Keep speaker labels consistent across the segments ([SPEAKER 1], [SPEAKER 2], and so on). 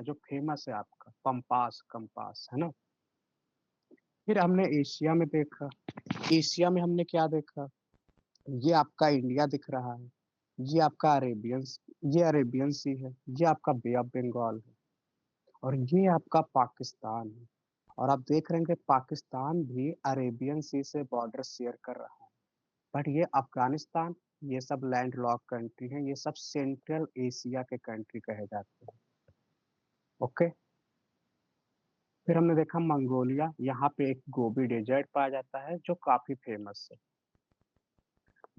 [SPEAKER 1] जो फेमस है आपका पंपास कंपास, है ना। फिर हमने एशिया में देखा, एशिया में हमने क्या देखा, ये आपका इंडिया दिख रहा है, ये आपका ये अरेबियन सी है, ये आपका बे ऑफ बंगाल है, और ये आपका पाकिस्तान है। और आप देख रहे हैं कि पाकिस्तान भी अरेबियन सी से बॉर्डर शेयर कर रहा है। बट ये अफगानिस्तान, ये सब लैंड लॉक कंट्री हैं, ये सब सेंट्रल एशिया के कंट्री कहे जाते हैं। ओके। फिर हमने देखा मंगोलिया, यहाँ पे एक गोबी डेजर्ट पाया जाता है जो काफी फेमस है।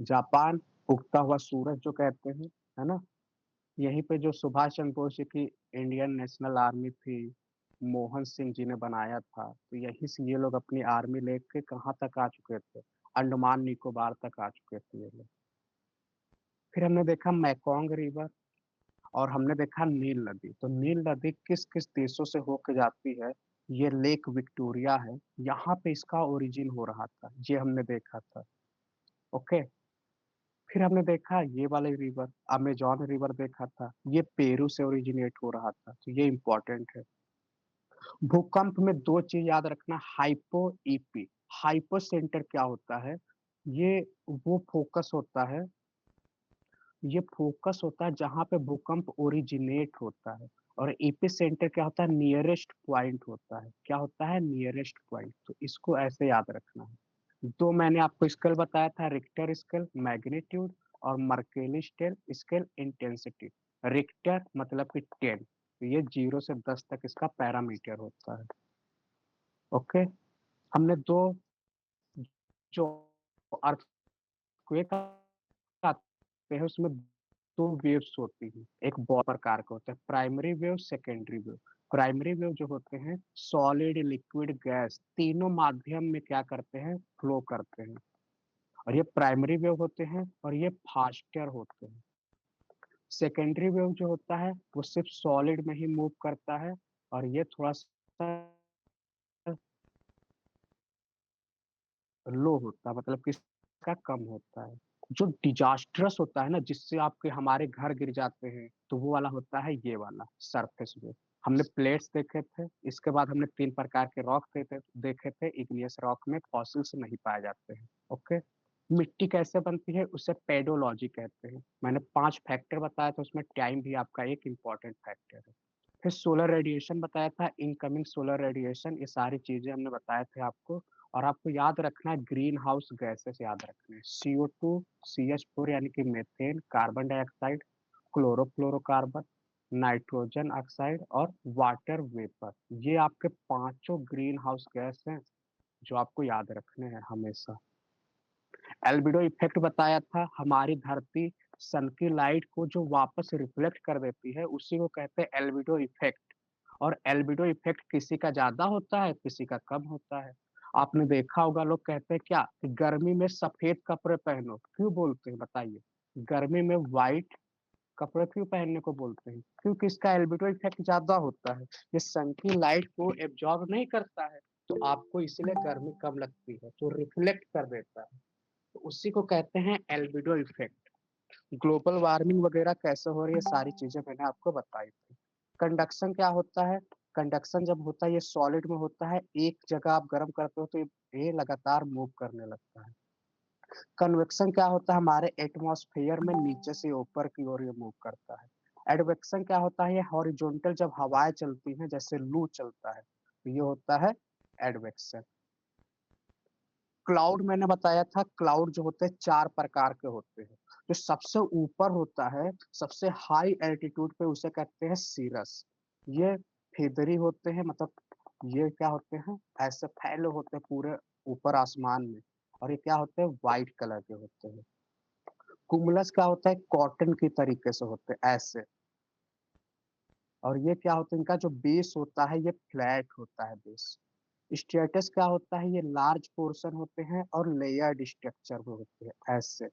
[SPEAKER 1] जापान, उगता हुआ सूरज जो कहते हैं, है ना। यहीं पे जो सुभाष चंद्र बोस जी की इंडियन नेशनल आर्मी थी, मोहन सिंह जी ने बनाया था, तो यहीं से ये लोग अपनी आर्मी लेके कहाँ तक आ चुके थे, अंडमान निकोबार तक आ चुके थे ये लोग। फिर हमने देखा मैकोंग रिवर, और हमने देखा नील नदी। तो नील नदी किस किस देशों से होकर जाती है, ये लेक विक्टोरिया है, यहाँ पे इसका ओरिजिन हो रहा था, ये हमने देखा था। ओके। फिर हमने देखा ये वाले रिवर, अमेजोन रिवर देखा था, ये पेरू से ओरिजिनेट हो रहा था, तो ये इंपॉर्टेंट है। भूकंप में दो चीज याद रखना, हाइपो ईपी। हाइपो सेंटर क्या होता है, ये वो फोकस होता है, ये फोकस होता है जहां पे भूकंप ओरिजिनेट होता है। और एपी सेंटर क्या होता है, नियरेस्ट पॉइंट होता है। क्या होता है, नियरेस्ट पॉइंट। तो इसको ऐसे याद रखना है। दो मैंने आपको स्केल बताया था, रिक्टर स्केल मैग्नीट्यूड, और Mercalli scale scale intensity. Richter मतलब कि 10, तो ये 0 से 10 तक इसका पैरामीटर होता है। ओके। हमने दो जो अर्थक्वेक आते हैं उसमें दो वेव्स होती हैं, एक बॉल प्रकार का होता है, primary wave secondary wave. Primary wave जो होते हैं सॉलिड लिक्विड गैस तीनों माध्यम में क्या करते हैं, फ्लो करते हैं, और ये प्राइमरी वेव होते हैं, और ये फास्टर होते हैं। सेकेंडरी वेव जो होता है वो सिर्फ सॉलिड में ही मूव करता है, और ये थोड़ा सा लो होता है, मतलब कि इसका कम होता है। जो डिजास्ट्रस होता है ना, जिससे आपके हमारे घर गिर जाते हैं, तो वो वाला होता है ये वाला सरफेस वेव। हमने प्लेट्स देखे थे, इसके बाद हमने 3 प्रकार के रॉक देखे थे। इग्नियस रॉक में फॉसिल्स नहीं पाए जाते हैं। ओके। मिट्टी कैसे बनती है, उसे पेडोलॉजी कहते हैं। मैंने 5 फैक्टर बताया था, उसमें टाइम भी आपका एक इम्पॉर्टेंट फैक्टर है। फिर सोलर रेडिएशन बताया था, इनकमिंग सोलर रेडिएशन, ये सारी चीजें हमने बताए थे आपको। और आपको याद रखना है ग्रीन हाउस गैसेस याद रखने हैं, CO2, CH4 यानी कि methane, carbon dioxide, chlorofluorocarbon, nitrogen oxide, और वाटर वेपर। ये आपके पांचों ग्रीन हाउस गैस हैं जो आपको याद रखने हैं हमेशा। एल्बिडो इफेक्ट बताया था, हमारी धरती सन की लाइट को जो वापस रिफ्लेक्ट कर देती है, उसी को कहते हैं एल्बिडो इफेक्ट। और एल्बिडो इफेक्ट किसी का ज्यादा होता है, किसी का कम होता है। आपने देखा होगा लोग कहते हैं क्या, कि गर्मी में सफेद कपड़े पहनो, क्यों बोलते हैं बताइए। गर्मी में व्हाइट कपड़े क्यों पहनने को बोलते हैं, क्योंकि इसका एल्बिडो इफेक्ट ज्यादा होता है, ये सन की लाइट को एब्जॉर्ब नहीं करता है, तो आपको इसलिए गर्मी कम लगती है, तो रिफ्लेक्ट कर देता है, तो उसी को कहते हैं एल्बिडो इफेक्ट। ग्लोबल वार्मिंग वगैरह कैसे हो रही है, सारी चीजें मैंने आपको बताई थी। कंडक्शन क्या होता है, कंडक्शन जब होता है ये सॉलिड में होता है, एक जगह आप गर्म करते हो तो ये लगातार मूव करने लगता है। कन्वेक्शन क्या होता है, हमारे एटमॉस्फेयर में नीचे से ऊपर की ओर ये मूव करता है। एडवेक्शन क्या होता है, ये हॉरिजॉन्टल जब हवाएं चलती हैं, जैसे लू चलता है, तो ये होता है एडवेक्शन। क्लाउड मैंने बताया था, क्लाउड जो होते हैं 4 प्रकार के होते हैं। जो सबसे ऊपर होता है, सबसे हाई एल्टीट्यूड पे, उसे कहते हैं सीरस। ये फेदरी होते हैं, मतलब ये क्या होते हैं, ऐसे फैले होते हैं पूरे ऊपर आसमान में। और ये क्या होते हैं, व्हाइट कलर के होते हैं। कुमुलस क्या होता है, कॉटन की तरीके से होते हैं ऐसे। और ये क्या होता है, इनका जो बेस होता है ये फ्लैट होता है बेस। स्ट्रेटस क्या होता है, ये लार्ज पोर्शन होते हैं और लेयर्ड स्ट्रक्चर में होते हैं ऐसे,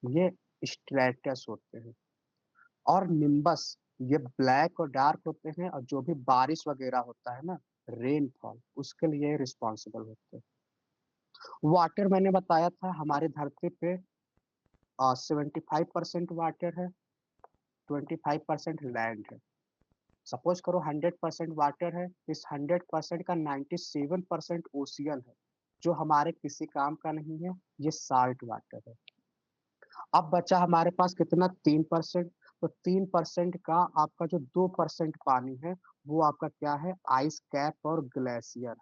[SPEAKER 1] ये स्ट्रेटस होते हैं। और निम्बस, ये ब्लैक और डार्क होते हैं, और जो भी बारिश वगैरह होता है ना, रेनफॉल, उसके लिए रिस्पॉन्सिबल होते हैं। वाटर मैंने बताया था, हमारे धरती पे 75% वाटर है, 25% लैंड है। सपोज करो 100% वाटर है, इस 100% का 97% ओशियन है, जो हमारे किसी काम का नहीं है, ये साल्ट वाटर है। अब बचा हमारे पास कितना, 3%। तो 3% का आपका जो 2% पानी है, वो आपका क्या है, आइस कैप और ग्लेशियर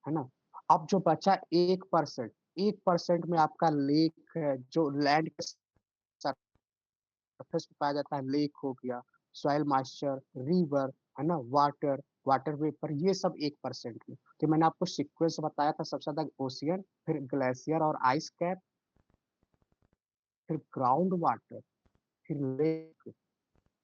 [SPEAKER 1] है ना। अब जो बचा 1%, 1% में आपका लेक है, जो लैंड के सरफेस पे पाया जाता है, लेक हो गया, सॉइल मॉइस्चर, रिवर, है ना, वाटर, वाटर वेपर, ये सब 1% में। तो मैंने आपको सीक्वेंस बताया था, सबसे ज्यादा ओशियन, फिर ग्लेशियर और आइस कैप, फिर ग्राउंड वाटर, फिर लेक,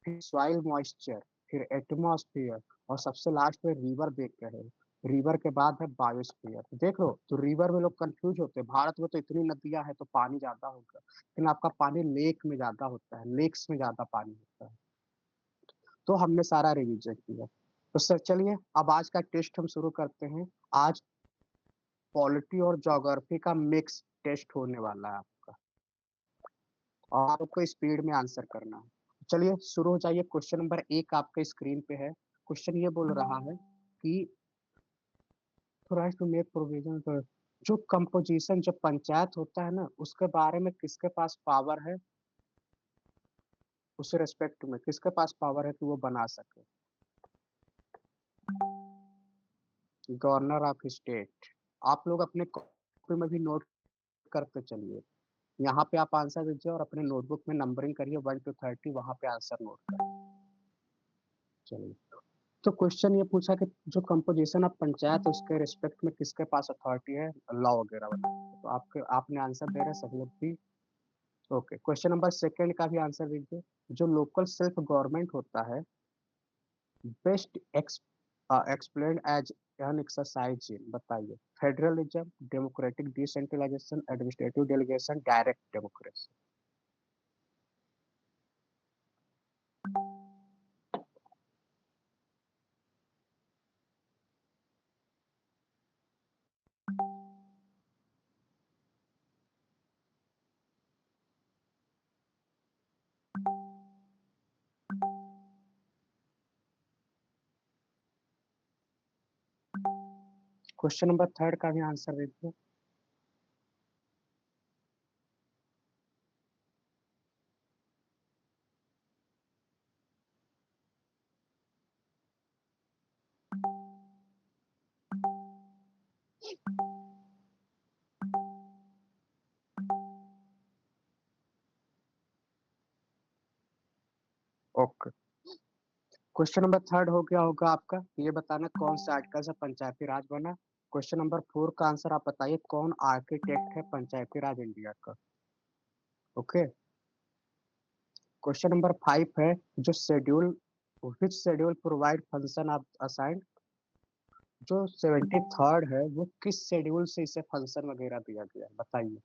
[SPEAKER 1] फिर सॉइल मॉइस्चर, फिर एटमॉस्फेयर, और सबसे लास्ट में रिवर देख रहे हैं। रिवर के बाद है बायोस्फीयर। देख लो, तो रिवर में लोग कंफ्यूज होते हैं, भारत में तो इतनी नदियां हैं तो पानी ज्यादा होगा, लेकिन आपका पानी लेक में ज्यादा होता है, लेक्स में ज्यादा पानी होता है। तो हमने सारा रिवीजन किया। तो सर चलिए, अब आज का टेस्ट हम शुरू करते हैं। आज पॉलिटी और ज्योग्राफी का मिक्स टेस्ट होने वाला है आपका, और आपको स्पीड में आंसर करना है। चलिए शुरू हो जाइए। क्वेश्चन नंबर 1 आपके स्क्रीन पे है। क्वेश्चन ये बोल रहा है कि टू मेक प्रोविजन फॉर, जो कंपोजिशन, जो पंचायत होता है ना, उसके बारे में किसके पास पावर है, उस रेस्पेक्ट में किसके पास पावर है कि वो बना सके। Governor of state. आप लोग अपने कॉपी में भी नोट करते चलिए। यहाँ पे आप आंसर दीजिए और अपने नोटबुक में नंबरिंग करिए 1 to 30, वहां पे आंसर नोट करिए। चलिए, तो क्वेश्चन ये पूछा कि जो कंपोजिशन ऑफ पंचायत है, उसके रिस्पेक्ट में किसके पास अथॉरिटी है लॉ वगैरह बना। तो आपके आपने आंसर दे रहे सब लोग भी। ओके, क्वेश्चन नंबर सेकंड का भी आंसर दीजिए। जो लोकल सेल्फ गवर्नमेंट होता है, best explain as an exercise in, बताइए। Federalism, democratic decentralisation, administrative delegation, direct democracy. Question number third का भी आंसर दीजिए। ओके, क्वेश्चन नंबर थर्ड हो गया होगा आपका। ये बताना कौन से आर्टिकल से पंचायती राज बना। क्वेश्चन नंबर फोर का आंसर आप बताइए, कौन आर्किटेक्ट है पंचायती राज इंडिया का। ओके, क्वेश्चन नंबर फाइव है, जो schedule, which schedule provide function of assigned, जो 73rd है वो किस शेड्यूल से इसे फंक्शन वगैरह दिया गया है, बताइए।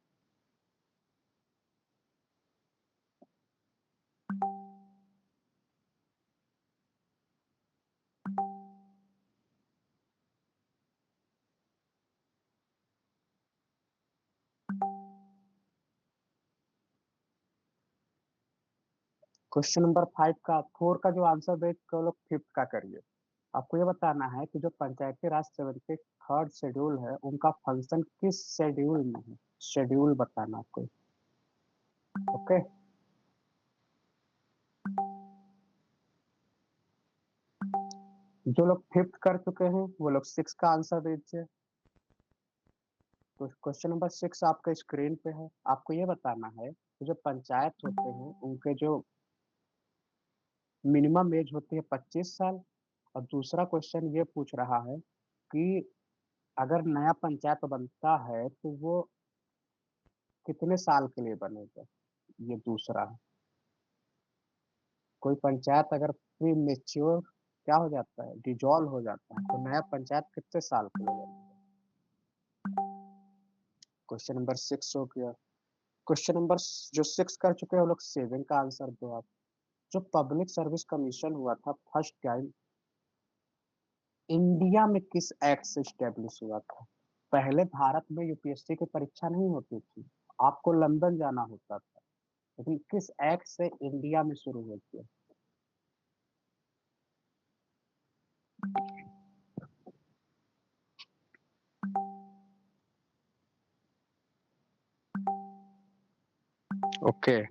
[SPEAKER 1] क्वेश्चन नंबर फाइव का, फोर का जो आंसर दे के लोग फिफ्थ का करिए। आपको ये बताना है कि जो पंचायती राज 73rd शेड्यूल है, उनका फंक्शन किस शेड्यूल में है, शेड्यूल बताना आपको। ओके, जो लोग फिफ्थ कर चुके हैं वो लोग सिक्स का आंसर दीजिए। तो क्वेश्चन नंबर सिक्स आपके स्क्रीन पे है। आपको ये बताना है कि जो पंचायत होते हैं, उनके जो मिनिमम एज होती है 25 साल। और दूसरा क्वेश्चन ये पूछ रहा है कि अगर नया पंचायत बनता है तो वो कितने साल के लिए बनेगा, ये दूसरा है। कोई पंचायत अगर प्री मेच्योर क्या हो जाता है, डिजॉल्व हो जाता है, तो नया पंचायत कितने साल के लिए बनेगा। क्वेश्चन नंबर सिक्स हो गया। क्वेश्चन नंबर जो सिक्स कर चुके हैं वो लोग सेवन का आंसर दो आप। जो पब्लिक सर्विस कमीशन हुआ था फर्स्ट टाइम, इंडिया में किस एक्ट से स्टेब्लिश हुआ था। पहले भारत में यूपीएससी की परीक्षा नहीं होती थी, आपको लंदन जाना होता था, लेकिन किस एक्ट से इंडिया में शुरू हुई थी। ओके,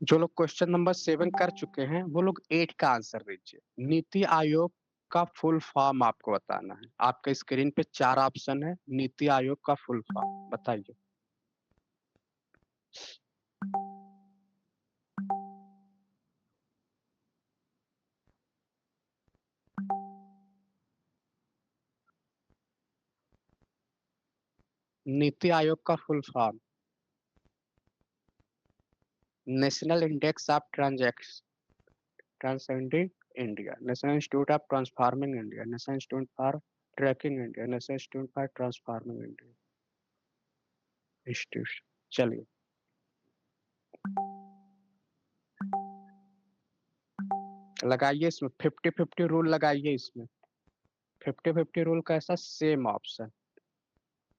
[SPEAKER 1] जो लोग क्वेश्चन नंबर 7 कर चुके हैं वो लोग 8 का आंसर दीजिए। नीति आयोग का फुल फॉर्म आपको बताना है। आपके स्क्रीन पे 4 ऑप्शन है, नीति आयोग का फुल फॉर्म बताइए। नीति आयोग का full form, national index of transcending India, national institute of transforming India, national institute for tracking India, national institute for transforming India institute. चलिए, लगाइए इसमें 50-50 रूल लगाइए इसमें। 50-50 रूल कैसा, सेम ऑप्शन।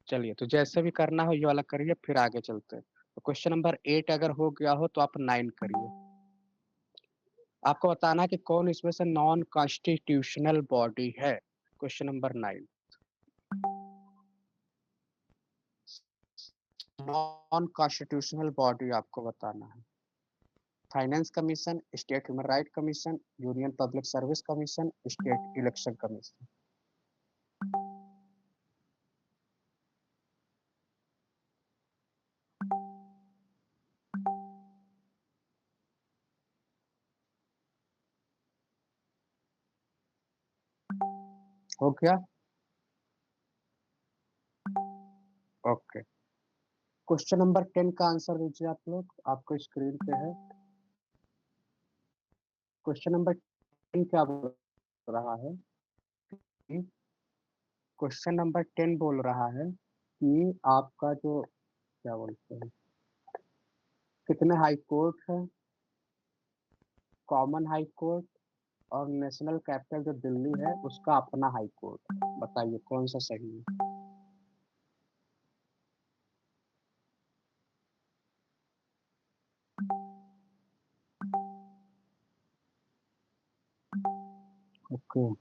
[SPEAKER 1] चलिए, तो जैसे भी करना हो ये वाला करिए, फिर आगे चलते हैं। तो क्वेश्चन नंबर 8 अगर हो गया हो तो आप 9 करिए। आपको बताना है कि कौन इसमें से नॉन कॉन्स्टिट्यूशनल बॉडी है। Question number 9, non constitutional body आपको बताना है। Finance commission, state human right commission, union public service commission, state election commission. हो गया, ओके। क्वेश्चन नंबर 10 का आंसर दीजिए आप लोग, आपको स्क्रीन पे है। क्वेश्चन नंबर 10 क्या बोल रहा है? क्वेश्चन नंबर 10 बोल रहा है कि आपका जो क्या बोलते हैं, कितने हाई कोर्ट है, कॉमन हाई कोर्ट और नेशनल कैपिटल जो दिल्ली है उसका अपना हाई कोर्ट। बताइए कौन सा सही है। ओके,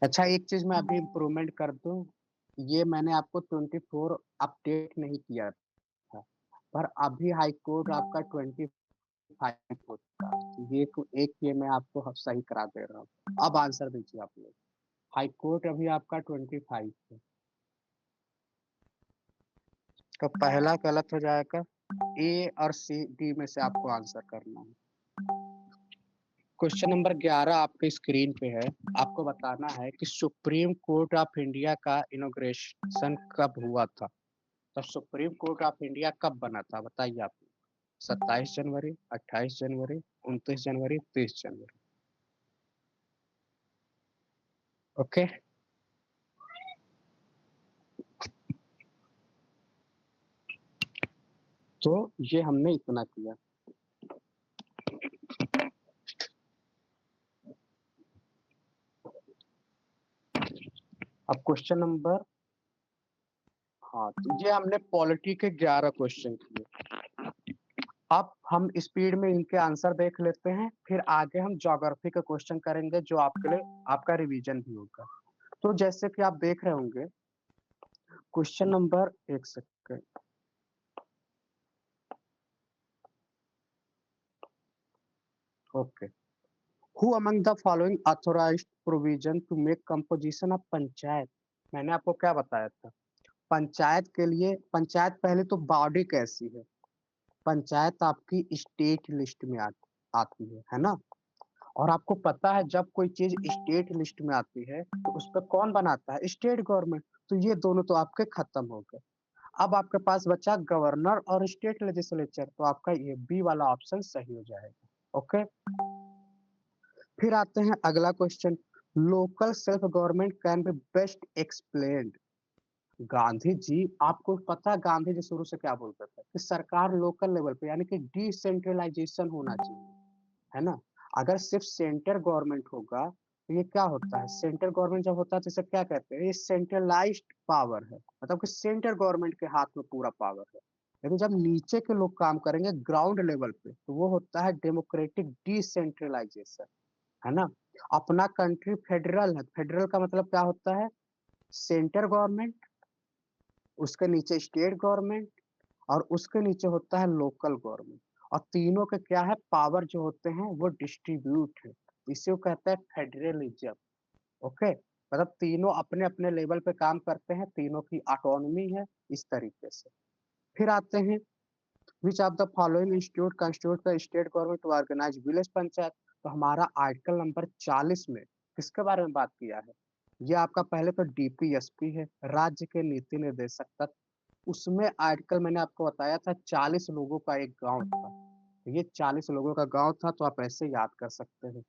[SPEAKER 1] अच्छा एक चीज मैं अभी इम्प्रूवमेंट कर दूं, ये मैंने आपको 24 अपडेट नहीं किया था, पर अभी हाई कोर्ट आपका 25 होता है। तो एक ये मैं आपको सही करा दे रहा हूँ। अब आंसर दीजिए आप लोग। हाई कोर्ट अभी आपका 25 है, तो पहला गलत हो जाएगा। ए और सी डी में से आपको आंसर करना है। क्वेश्चन नंबर 11 आपके स्क्रीन पे है। आपको बताना है कि सुप्रीम कोर्ट ऑफ इंडिया का इनॉग्रेशन कब हुआ था। तो सुप्रीम कोर्ट ऑफ इंडिया कब बना था बताइए आप। 27 जनवरी, 28 जनवरी, 29 जनवरी, 30 जनवरी। ओके, तो ये हमने इतना किया। अब क्वेश्चन नंबर, हाँ तो ये हमने पॉलिटी के 11 क्वेश्चन किए। अब हम स्पीड में इनके आंसर देख लेते हैं, फिर आगे हम ज्योग्राफी का क्वेश्चन करेंगे जो आपके लिए आपका रिवीजन भी होगा। तो जैसे कि आप देख रहे होंगे, क्वेश्चन नंबर, एक second, okay. Who among the following authorized provision to make composition of panchayat. मैंने आपको क्या बताया था, पंचायत के लिए, पंचायत पहले तो बॉडी कैसी है, पंचायत आपकी स्टेट लिस्ट में आती है ना। और आपको पता है जब कोई चीज स्टेट लिस्ट में आती है तो उस पर कौन बनाता है, स्टेट गवर्नमेंट। तो ये दोनों तो आपके खत्म हो गए। अब आपके पास बचा गवर्नर और स्टेट लेजिस्लेचर, तो आपका ये बी वाला ऑप्शन सही हो जाएगा। ओके, फिर आते हैं अगला question. Local self government can be best explained. Gandhi ji, आपको पता है गांधी जी शुरू से क्या बोलते थे कि सरकार लोकल लेवल पे यानी कि डिसेंट्रलाइजेशन होना चाहिए, है ना। अगर सिर्फ सेंटर गवर्नमेंट होगा तो ये क्या होता है, सेंटर गवर्नमेंट जब होता है तो इसे क्या कहते हैं, ये सेंट्रलाइज्ड पावर है, मतलब कि सेंटर गवर्नमेंट के हाथ में पूरा पावर है। लेकिन जब नीचे के लोग काम करेंगे ग्राउंड लेवल पे तो वो होता है डेमोक्रेटिक डिसेंट्रलाइजेशन, है ना। अपना कंट्री फेडरल है, फेडरल का मतलब क्या होता है, सेंटर गवर्नमेंट उसके नीचे स्टेट गवर्नमेंट और उसके नीचे होता है लोकल गवर्नमेंट। और तीनों के क्या है पावर जो होते हैं वो डिस्ट्रीब्यूट है। इसे वो कहते हैं फेडरलिज्म। ओके, मतलब तीनों अपने-अपने लेवल पे काम करते हैं, तीनों की ऑटोनॉमी है, इस तरीके से। फिर आते हैं which of the following institute constitute the state government to organize village panchayat. तो हमारा आर्टिकल नंबर 40 में किसके बारे में बात किया है? ये आपका पहले तो डीपीएसपी है, राज्य के नीति निर्देशक तत्व। उसमें आर्टिकल मैंने आपको बताया था 40 लोगों का एक गाँव था। ये 40 लोगों का गाँव था तो आप ऐसे याद कर सकते हैं।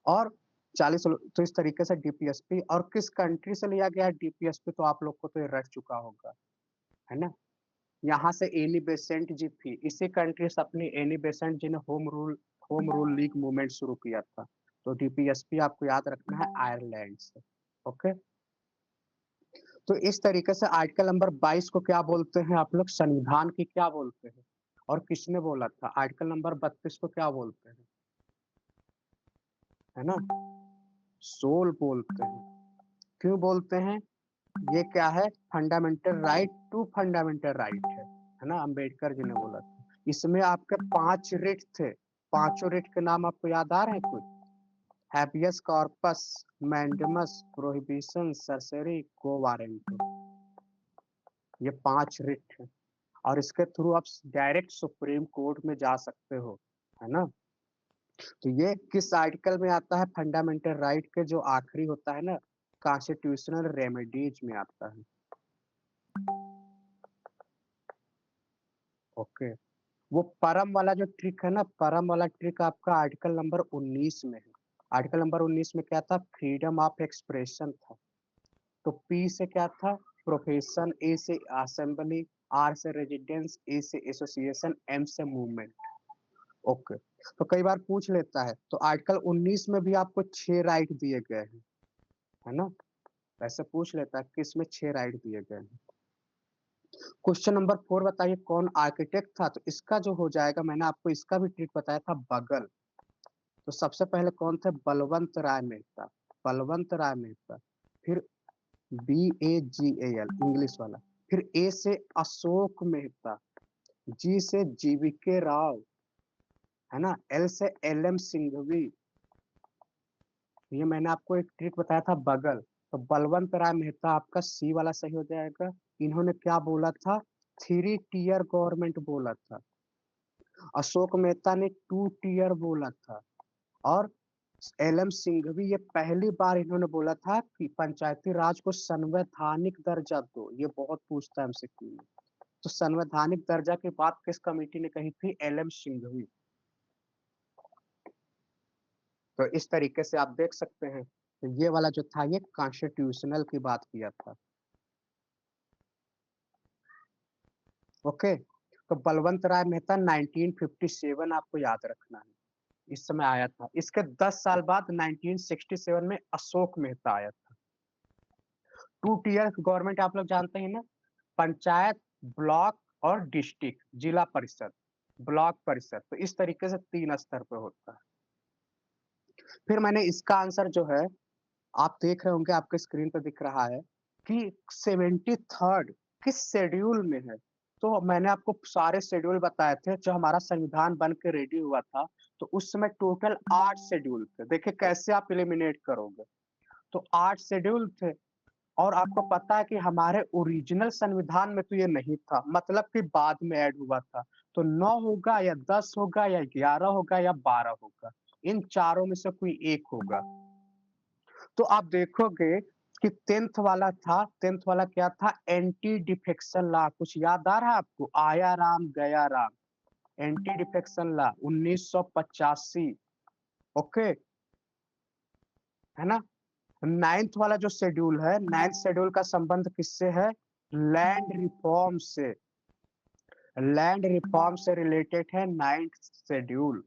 [SPEAKER 1] और 40 लो तो इस तरीके से डीपीएसपी और किस कंट्री से लिया गया है डीपीएसपी तो आप लोग को तो ये रट चुका होगा, है ना? यहाँ से एनी बेसेंट जी थी। इसी कंट्री से अपनी एनी बेसेंट जी ने होम रूल लीग मूवमेंट शुरू किया था। तो डीपीएसपी आपको याद रखना है आयरलैंड से। ओके? तो इस तरीके से आर्टिकल नंबर 22 को क्या बोलते हैं आप लोग? संविधान की क्या बोलते हैं? और किसने बोला था? आर्टिकल नंबर 32 को क्या बोलते हैं? है ना? सोल बोलते हैं। क्यों बोलते हैं? ये क्या है? Fundamental right to fundamental right है ना? अम्बेडकर जी ने बोला था। इसमें आपके 5 रिट थे। पाँचों रिट के नाम आपको याद आ रहे हैं कुछ? Habeas corpus, mandamus, prohibition, certiorari, क्वो वारंट। ये 5 रिट हैं और इसके थ्रू आप डायरेक्ट सुप्रीम कोर्ट में जा सकते हो, है ना? तो ये किस आर्टिकल में आता है? फंडामेंटल राइट के जो आखिरी होता है ना, कॉन्स्टिट्यूशनल रेमेडीज में आता है। ओके, वो परम वाला जो ट्रिक है ना, परम वाला ट्रिक आपका आर्टिकल नंबर 19 में है। आर्टिकल नंबर 19 में क्या था? फ्रीडम ऑफ एक्सप्रेशन था। तो पी से क्या था? प्रोफेशन, ए से असेंबली, आर से रेजिडेंस, ए से एसोसिएशन, एम से मूवमेंट। ओके, तो कई बार पूछ लेता है, तो आर्टिकल 19 में भी आपको 6 राइट दिए गए हैं, है ना? ऐसे पूछ लेता है कि इसमें 6 राइट दिए गए हैं। क्वेश्चन नंबर 4 बताइए कौन आर्किटेक्ट था? तो इसका जो हो जाएगा मैंने आपको इसका भी ट्रिक बताया था बगल। तो सबसे पहले कौन थे? बलवंत राय मेहता, बलवंत राय मेहता। फिर BAGAL इंग्लिश वाला। फिर ए से अशोक मेहता, जी से जीवीके राव, है ना? एल से LM सिंघवी। ये मैंने आपको एक ट्रिक बताया था बगल। तो बलवंत राय मेहता आपका सी वाला सही हो जाएगा। इन्होंने क्या बोला था? 3 टियर गवर्नमेंट बोला था। अशोक मेहता ने 2 टियर बोला था। और LM सिंघवी ये पहली बार इन्होंने बोला था कि पंचायती राज को संवैधानिक दर्जा दो। ये बहुत पूछता है एमसीक्यू में। तो संवैधानिक दर्जा की बात किस कमेटी ने कही थी? LM सिंघवी। तो इस तरीके से आप देख सकते हैं। तो ये वाला जो था ये कॉन्स्टिट्यूशनल की बात किया था। ओके, तो बलवंत राय मेहता 1957 आपको याद रखना है। इस समय आया था। इसके 10 साल बाद 1967 में अशोक मेहता आया था। 2 टियर गवर्नमेंट आप लोग जानते हैं ना? पंचायत, ब्लॉक और डिस्ट्रिक्ट, जिला परिषद, ब्लॉक परिषद। तो इस तरीके से 3 स्तर पे होता है। फिर मैंने इसका आंसर जो है आप देख रहे होंगे आपके स्क्रीन पे दिख रहा है कि 73rd किस शेड्यूल में है। तो मैंने आपको सारे शेड्यूल बताए थे जो हमारा संविधान बन के रेडी हुआ था। तो उस समय टोटल 8 शेड्यूल थे। देखिए कैसे आप एलिमिनेट करोगे। तो 8 शेड्यूल थे और आपको पता है कि हमारे ओरिजिनल संविधान में तो ये नहीं था, मतलब कि बाद में ऐड हुआ था। तो 9 होगा या 10 होगा या 11 होगा या 12 होगा। इन चारों में से कोई एक होगा। तो आप देखोगे कि 10th वाला था, 10th वाला क्या था? Anti defection law. कुछ याद आ रहा है आपको? आया राम गया Ram, anti defection law 1985। Okay, है ना? 9th वाला जो शेड्यूल है, 9th शेड्यूल का संबंध किससे है? लैंड रिफॉर्म से। लैंड रिफॉर्म से रिलेटेड है 9th शेड्यूल।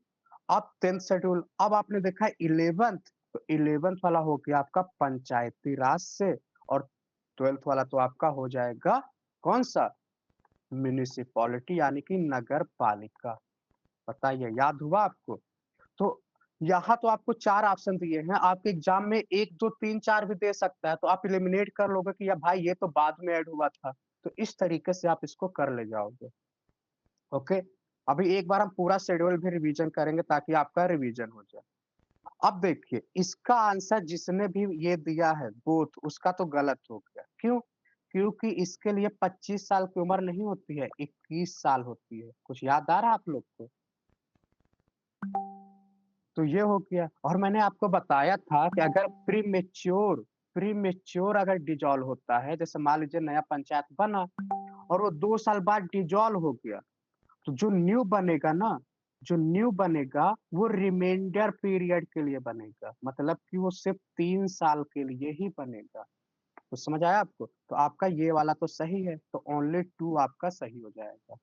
[SPEAKER 1] अब 10th शेड्यूल। अब आपने देखा 11th, तो 11th वाला हो गया आपका पंचायती राज से। और 12th वाला तो आपका हो जाएगा कौन सा? म्युनिसिपैलिटी यानी कि नगर पालिका। बताइए याद हुआ आपको? तो यहाँ तो आपको 4 ऑप्शन दिए हैं, आपके एग्ज़ाम में 1, 2, 3, 4 भी दे सकता है, तो आप एलिमिनेट कर लोगे कि या भाई ये तो बाद में ऐड हुआ था। तो इस तरीके से आप इसको कर ले जाओगे, ओके? अभी एक बार हम पूरा शेड्यूल भी रिवीजन करेंगे ताकि आपका रिवीजन हो जाए। अब देखिए, इसका आंसर जिसने भी ये दिया है बोथ उसका तो गलत हो गया। क्यों? क्योंकि इसके लिए 25 साल की उम्र नहीं होती है, 21 साल होती है। कुछ याद आ रहा है आप लोग को? तो ये हो गया और मैंने आपको बताया था कि अगर प्रीमेच्योर अगर डिसॉल्व होता है, जैसे मान लीजिए नया पंचायत बना और वो 2 साल बाद डिसॉल्व हो गया, तो जो न्यू बनेगा ना, जो न्यू बनेगा वो रिमाइंडर पीरियड के लिए बनेगा। मतलब कि वो सिर्फ़ 3 साल के लिए ही बनेगा। तो समझ आया आपको? तो आपका ये वाला तो सही है, तो ओनली 2 आपका सही हो जाएगा।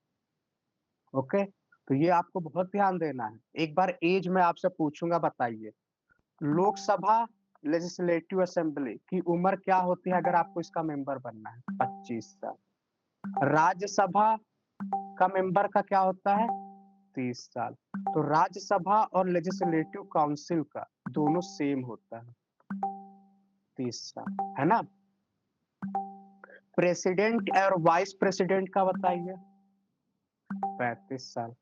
[SPEAKER 1] ओके? तो ये आपको बहुत ध्यान देना है। एक बार ऐज मैं आपसे पूछूँगा बताइए, लोकसभा लेजिस्लेटिव असेंबली की उम्र क्या होती है अगर आपको इसका मेंबर बनना है? 25 साल। राज्यसभा का मेंबर का क्या होता है? 30 साल। तो राज्यसभा और लेजिस्लेटिव काउंसिल का दोनों सेम होता है, 30 साल, है ना? प्रेसिडेंट और वाइस प्रेसिडेंट का बताइए? 35 साल।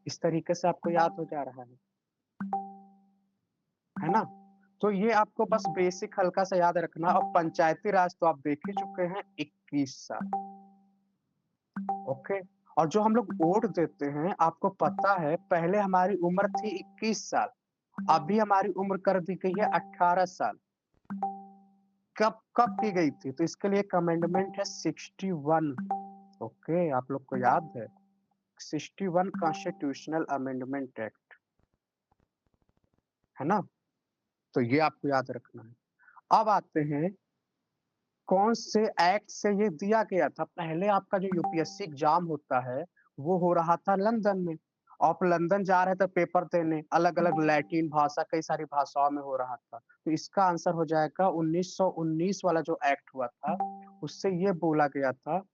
[SPEAKER 1] इस तरीके से आपको याद हो जा रहा है ना? तो ये आपको बस बेसिक हल्का सा याद रखना और पंचायती राज तो आप देख ही चुके हैं 21 साल, ओके? और जो हम लोग वोट देते हैं, आपको पता है पहले हमारी उम्र थी 21 साल, अभी हमारी उम्र कर दी गई है 18 साल। कब कब की गई थी? तो इसके लिए एक अमेंडमेंट है 61, ओके? आप लोग को याद है? 61 कॉन्स्टिट्यूशनल अमेंडमेंट एक्ट, है ना? तो ये आपको याद रखना है। अब आते हैं कौन से एक्ट से ये दिया गया था? पहले आपका जो यूपीएससी एग्ज़ाम होता है, वो हो रहा था लंदन में। आप लंदन जा रहे थे पेपर देने, अलग-अलग लैटिन भाषा, कई सारी भाषाओं में हो रहा था। तो इसका आंसर हो जाएगा 1919 वाला जो एक्ट हुआ था, उससे ये बोला गया था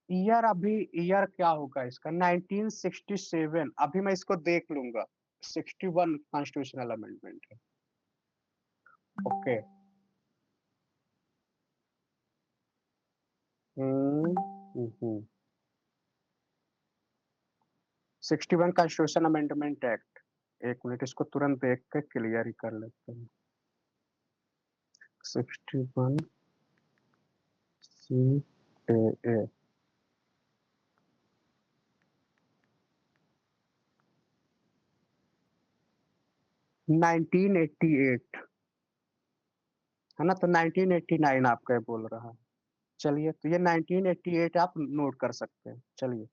[SPEAKER 1] ईयर क्या होगा इसका? 1967 अभी मैं इसको देख लूँगा। 61 कॉन्स्टिट्यूशनल अमेंडमेंट है। ओके। हुँ, हुँ, हुँ। 61 कॉन्स्टिट्यूशन अमेंडमेंट एक्ट। 1 मिनट इसको तुरंत देख के क्लियर ही कर लेते हैं। 61 सीएए 1988 है ना? तो 1989 आपका ये बोल रहा है। चलिए, तो ये 1988 आप नोट कर सकते हैं। चलिए,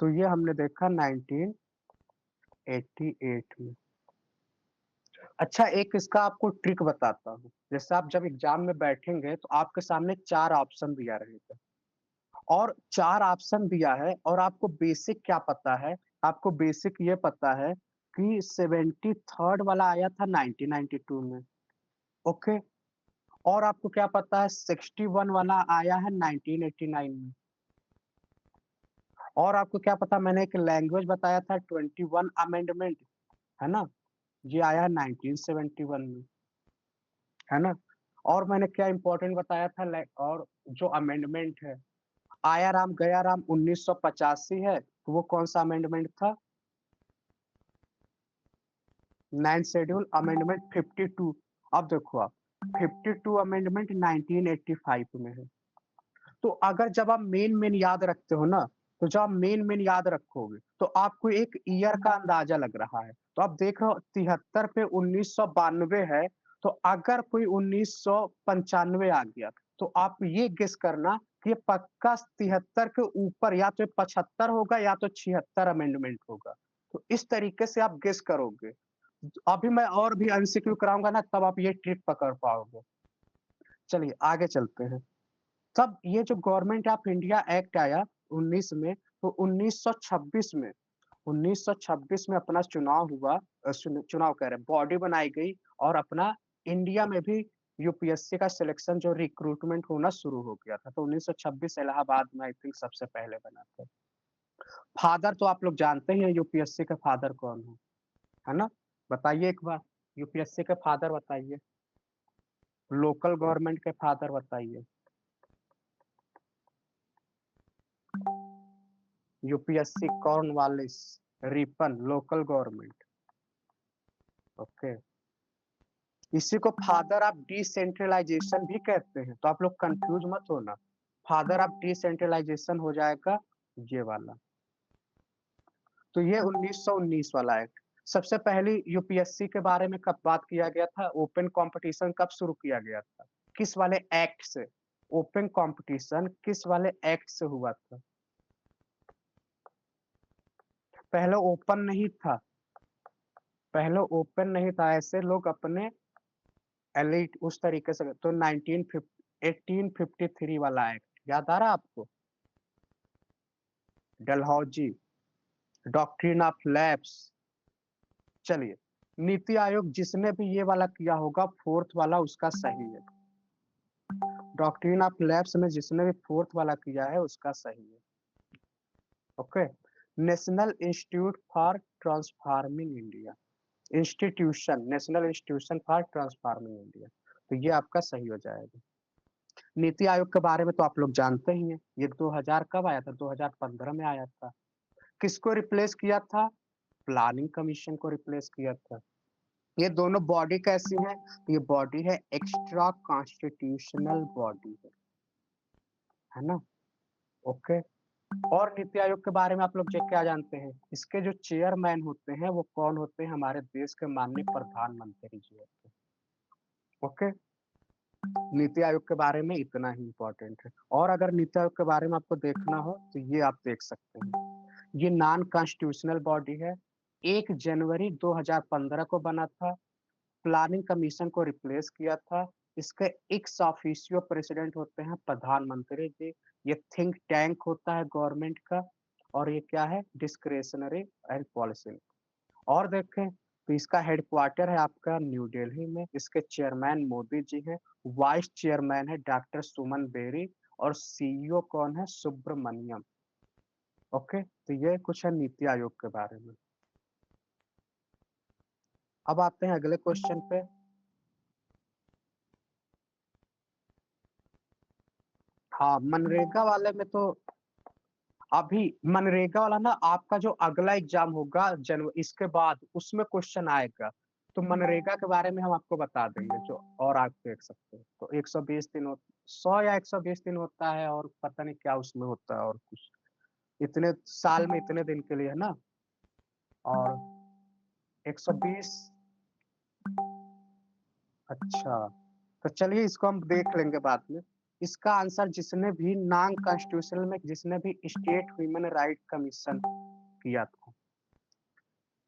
[SPEAKER 1] तो ये हमने देखा 1988 में। अच्छा एक इसका आपको ट्रिक बताता हूँ। जैसे आप जब एग्ज़ाम में बैठेंगे तो आपके सामने 4 ऑप्शन दिया रहेगा। और 4 ऑप्शन दिया है और आपको बेसिक क्या पता है? आपको बेसिक ये पता है कि 73rd वाला आया था 1992 में, ओके? और आपको क्या पता है 61 वाला आया है 1989 में। और आपको क्या पता मैंने एक लैंग्वेज बताया था 21 अमेंडमेंट, है ना? ये आया है 1971 में, है ना? और मैंने क्या इम्पोर्टेंट बताया था और जो अमेंडमेंट है, आया राम गया राम 1985 है, तो वो कौन-सा अमेंडमेंट था? 9th schedule amendment 52। अब देखो आप 52 अमेंडमेंट 1985 में है। तो अगर जब आप मेन याद रखते हो ना, तो जब आप मेन याद रखोगे, तो आपको एक ईयर का अंदाज़ा लग रहा है। तो आप देख रहे हो 73 पे 1992 है, तो अगर कोई 1995 आ गया, तो आप ये गेस करना कि ये पक्का 73 के ऊपर या तो 75 होगा या तो 76 अमेंडमेंट होगा। तो इस तरीके से आप गेस करोगे। अभी मैं और भी एमसीक्यू कराऊँगा ना तब आप ये ट्रिक पकड़ पाओगे। चलिए आगे चलते हैं। तब ये जो गवर्नमेंट ऑफ इंडिया एक्ट आया 19 में, तो 1926 में अपना चुनाव हुआ चुनाव कह रहे हैं, बॉडी बनाई गई और अपना इंडिया में भी यूपीएससी का सिलेक्शन जो रिक्रूटमेंट होना शुरू हो गया था। तो 1926 इलाहाबाद में आई थिंक सबसे पहले बना था। फादर तो आप लोग जानते ही हैं यूपीएससी के फादर कौन है ना? बताइए एक बार, यूपीएससी के फादर बताइए, लोकल गवर्नमेंट के फादर बताइए। UPSC Cornwallis, Ripon, local government. Okay, इसी को फादर ऑफ डिसेंट्रलाइजेशन भी कहते हैं, तो आप लोग कंफ्यूज मत होना। फादर ऑफ डिसेंट्रलाइजेशन हो जाएगा ये वाला। तो ये 1919 वाला एक्ट। सबसे पहली यूपीएससी के बारे में कब बात किया गया था, ओपन कंपटीशन कब शुरू किया गया था, किस वाले एक्ट से? ओपन कंपटीशन किस वाले एक्ट से हुआ था? पहले ओपन नहीं था, पहले ओपन नहीं था, ऐसे लोग अपने एलिट उस तरीके से। तो 1853 वाला एक्ट याद आ रहा है आपको? Dalhousie, doctrine of lapse. चलिए, नीति आयोग जिसने भी ये वाला किया होगा, फोर्थ वाला उसका सही है। डॉक्ट्रिन ऑफ लैप्स में जिसने भी फोर्थ वाला किया है उसका सही है। Okay, national institute for transforming India, institution, national institution for transforming India, तो ये आपका सही हो जाएगा। नीति आयोग के बारे में तो आप लोग जानते ही हैं, ये 2000 कब आया था? 2015 में आया था। किसको रिप्लेस किया था? प्लानिंग कमीशन को रिप्लेस किया था। ये दोनों बॉडी कैसी है? ये बॉडी है एक्स्ट्रा कॉन्स्टिट्यूशनल बॉडी है ना? ओके, और नीति आयोग के बारे में आप लोग क्या जानते हैं? इसके जो चेयरमैन होते हैं वो कौन होते हैं? हमारे देश के माननीय प्रधानमंत्री जी होते हैं। ओके, नीति आयोग के बारे में इतना ही इम्पोर्टेंट है। और अगर नीति आयोग के बारे में आपको देखना हो तो ये आप देख सकते हैं। ये नॉन कॉन्स्टिट्यूशनल बॉडी है, 1 जनवरी 2015 को बना था, प्लानिंग कमीशन को रिप्लेस किया था। इसके एक्स ऑफिशियो प्रेसिडेंट होते हैं प्रधानमंत्री जी। ये थिंक टैंक होता है गवर्नमेंट का, और ये क्या है? Discretionary and policy. और देखें तो इसका हेडक्वार्टर है आपका न्यू दिल्ली में। इसके चेयरमैन मोदी जी हैं, वाइस चेयरमैन है डॉक्टर सुमन बेरी, और सीईओ कौन है? सुब्रमण्यम। ओके, तो ये कुछ है नीति आयोग के बारे में। अब आते हैं अगले क्वेश्चन पे। हाँ, मनरेगा वाले में तो अभी मनरेगा वाला ना, आपका जो अगला एग्जाम होगा जनवरी, इसके बाद उसमें क्वेश्चन आएगा। तो मनरेगा के बारे में हम आपको बता देंगे, जो और आप देख सकते हैं। तो 120 दिन 100 या 120 दिन होता है, और पता नहीं क्या उसमें होता है, और कुछ इतने साल में इतने दिन के लिए है ना। और 120। अच्छा, तो चलिए इसको हम देख लेंगे बाद में। इसका आंसर जिसने भी नॉन कॉन्स्टिट्यूशनल में, जिसने भी स्टेट ह्यूमन राइट कमीशन किया था,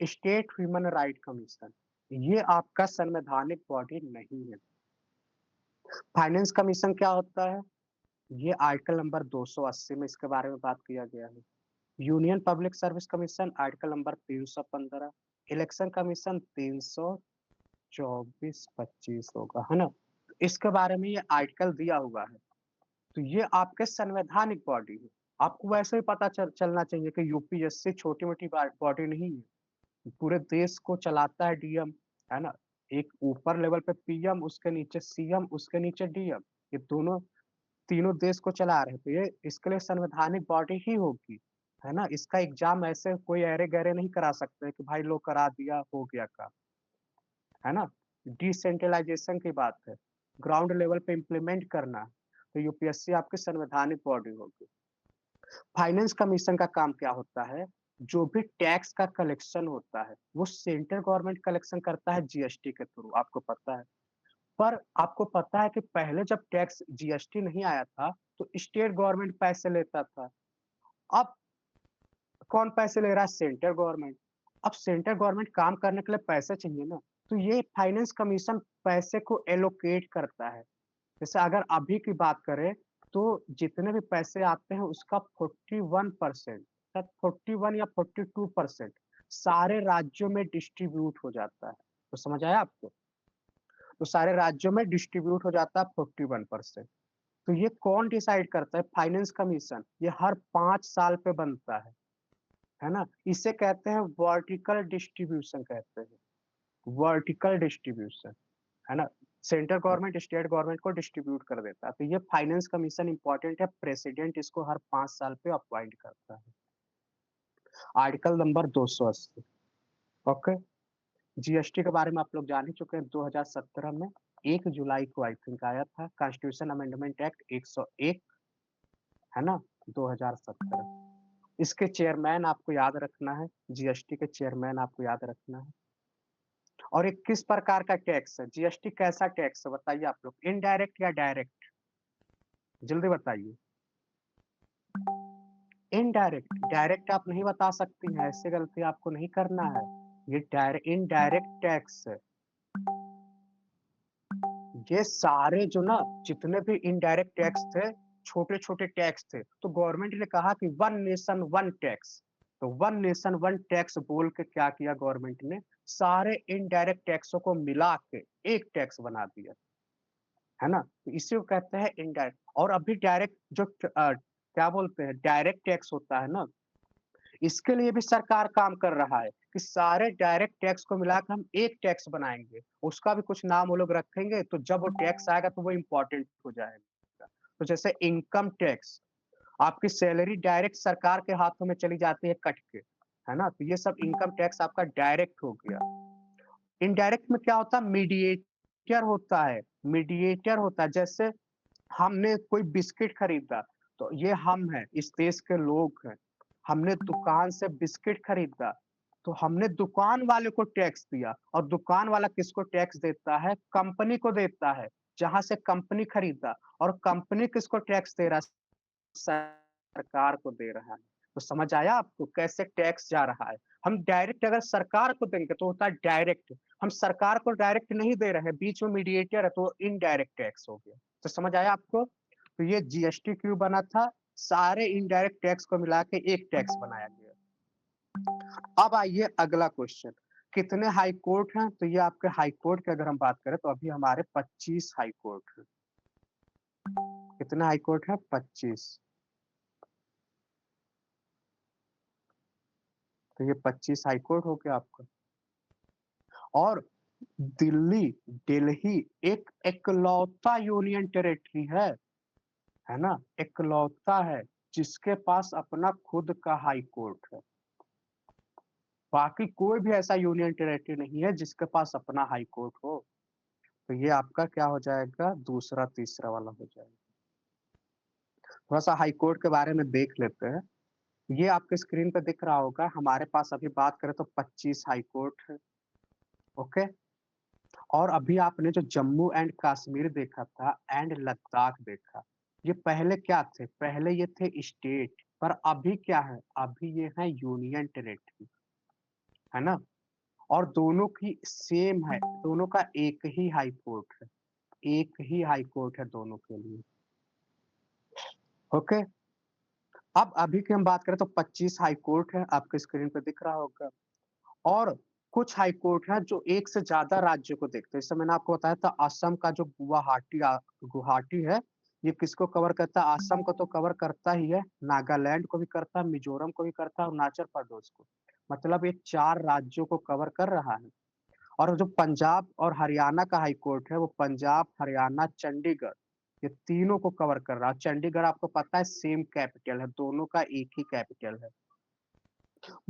[SPEAKER 1] स्टेट ह्यूमन राइट कमीशन, ये आपका संवैधानिक बॉडी नहीं है। फाइनेंस कमीशन क्या होता है? ये आर्टिकल नंबर 280 में इसके बारे में बात किया गया है। Union public service commission article number 315, election commission 324-25 होगा, है ना? इसके बारे में ये आर्टिकल दिया हुआ है। तो ये आपके संवैधानिक बॉडी है। आपको वैसे ही पता चलना चाहिए कि यूपीएससी छोटी-मोटी बॉडी नहीं है। पूरे देश को चलाता है डीएम, है ना? एक ऊपर लेवल पे पीएम, उसके नीचे सीएम, उसके नीचे डीएम। ये दोनों तीनों देश को चला रहे हैं, तो ये इसके लिए संवैधानिक बॉडी ही होगी, है ना? इसका एग्जाम ऐसे कोई अरे-गरे नहीं करा सकते कि भाई लो करा दिया, हो गया काम, है ना? डिसेंट्रलाइजेशन की बात है, ग्राउंड लेवल पे इम्प्लीमेंट करना, तो यूपीएससी आपकी संवैधानिक बॉडी होगी। फाइनेंस कमीशन का काम क्या होता है? जो भी टैक्स का कलेक्शन होता है, वो सेंट्रल गवर्नमेंट कलेक्शन करता है जीएसटी के थ्रू, आपको पता है। पर आपको पता है कि पहले जब टैक्स जीएसटी नहीं आया था, तो स्टेट गवर्नमेंट पैसे लेता था। अब कौन पैसे ले रहा है? Central government. अब सेंट्रल गवर्नमेंट काम करने के लिए पैसे चाहिए ना, तो ये फाइनेंस कमीशन पैसे को एलोकेट करता है। जैसे अगर अभी की बात करें, तो जितने भी पैसे आते हैं उसका 41%, शायद 41 या 42% सारे राज्यों में डिस्ट्रीब्यूट हो जाता है। तो समझ आया आपको? तो सारे राज्यों में डिस्ट्रीब्यूट हो जाता है 41%। तो ये कौन डिसाइड करता है? Finance commission. ये हर 5 साल पे बनता है ना? इसे कहते हैं वर्टिकल डिस्ट्रीब्यूशन कहते हैं। वर्टिकल डिस्ट्रीब्यूशन, है ना? सेंट्रल गवर्नमेंट स्टेट गवर्नमेंट को डिस्ट्रीब्यूट कर देता है। तो ये फाइनेंस कमीशन इंपॉर्टेंट है, प्रेसिडेंट इसको हर 5 साल पे अपॉइंट करता है। Article number 280। ओके, जीएसटी के बारे में आप लोग जान ही चुके हैं। 2017 में 1 जुलाई को आई थिंक आया था कॉन्स्टिट्यूशन अमेंडमेंट एक्ट 101, है ना? 2017। इसके चेयरमैन आपको याद रखना है, जीएसटी के चेयरमैन आपको याद रखना है। और ये किस प्रकार का टैक्स है? जीएसटी कैसा टैक्स है बताइए आप लोग, इनडायरेक्ट या डायरेक्ट? जल्दी बताइए। इनडायरेक्ट, डायरेक्ट आप नहीं बता सकती हैं, ऐसे गलती आपको नहीं करना है। ये इनडायरेक्ट टैक्स है। ये सारे जो ना जितने भी इनडायरेक्ट टैक्स थे, छोटे-छोटे टैक्स थे, तो गवर्नमेंट ने कहा कि वन नेशन वन टैक्स। तो वन नेशन वन टैक्स बोल के क्या किया गवर्नमेंट ने, सारे इनडायरेक्ट टैक्सों को मिला के एक टैक्स बना दिया, है ना? तो इसी को कहते हैं इनडायरेक्ट। और अभी डायरेक्ट जो क्या बोलते हैं डायरेक्ट टैक्स होता है ना, इसके लिए भी सरकार काम कर रहा है कि सारे डायरेक्ट टैक्स को मिलाकर हम एक टैक्स बनाएँगे। उसका भी कुछ नाम वो लोग रखेंगे, तो जब वो टैक्स आएगा तो वो इम्पोर्टेंट हो जाएगा। तो जैसे इनकम टैक्स, आपकी सैलरी डायरेक्ट सरकार के हाथों में चली जाती है कट के, है ना? तो ये सब इनकम टैक्स आपका डायरेक्ट हो गया। इनडायरेक्ट में क्या होता है, मीडिएटर होता है, मीडिएटर होता है। जैसे हमने कोई बिस्किट खरीदा, तो ये हम हैं, इस देश के लोग हैं। हमने दुकान से बिस्किट खरीदा, तो हमने दुकान वाले को टैक्स दिया और दुकान वाला किसको टैक्स देता है? कंपनी को देता है, जहाँ से कंपनी खरीदा। और कंपनी किसको टैक्स दे रहा है? सरकार को दे रहा है। तो समझ आया आपको कैसे टैक्स जा रहा है? हम डायरेक्ट अगर सरकार को देंगे तो होता है डायरेक्ट, हम सरकार को डायरेक्ट नहीं दे रहे हैं, बीच में मीडिएटर है तो इनडायरेक्ट टैक्स हो गया। तो समझ आया आपको? तो ये जीएसटी क्यों बना था? सारे इनडायरेक्ट टैक्स को मिला के एक टैक्स बनाया गया। अब आइए अगला क्वेश्चन, कितने हाई कोर्ट हैं? तो ये आपके हाई कोर्ट की अगर हम बात करें तो अभी हमारे 25 हाई कोर्ट हैं। कितने हाई कोर्ट हैं? 25। तो ये 25 हाई कोर्ट हो गया आपका। और दिल्ली एक इकलौता यूनियन टेरिटरी है ना? इकलौता है जिसके पास अपना खुद का हाई कोर्ट है। बाकी कोई भी ऐसा यूनियन टेरिटरी नहीं है जिसके पास अपना हाई कोर्ट हो। तो ये आपका क्या हो जाएगा? दूसरा तीसरा वाला हो जाएगा। थोड़ा-सा हाई कोर्ट के बारे में देख लेते हैं। ये आपके स्क्रीन पे दिख रहा होगा, हमारे पास अभी बात करें तो 25 हाई कोर्ट है, ओके? और अभी आपने जो जम्मू एंड कश्मीर देखा था एंड लद्दाख देखा, ये पहले क्या थे? पहले ये थे स्टेट, पर अभी क्या है? अभी ये है यूनियन टेरिटरी, है ना? और दोनों की सेम है, दोनों का एक ही हाई कोर्ट है, एक ही हाई कोर्ट है दोनों के लिए, ओके? अब अभी की हम बात करें तो 25 हाई कोर्ट है, आपके स्क्रीन पे दिख रहा होगा। और कुछ हाई कोर्ट हैं जो एक से ज़्यादा राज्यों को देखते हैं। जैसे मैंने आपको बताया था असम का जो गुवाहाटी है, ये किसको कवर करता है? असम को तो कवर करता ही है, नागालैंड को भी करता है, मिज़ोरम को भी करता है, अरुणाचल प्रदेश को। मतलब ये 4 राज्यों को कवर कर रहा है। और जो पंजाब और हरियाणा का हाई कोर्ट है, वो पंजाब, हरियाणा, चंडीगढ़, ये तीनों को कवर कर रहा है। चंडीगढ़ आपको पता है सेम कैपिटल है, दोनों का एक ही कैपिटल है।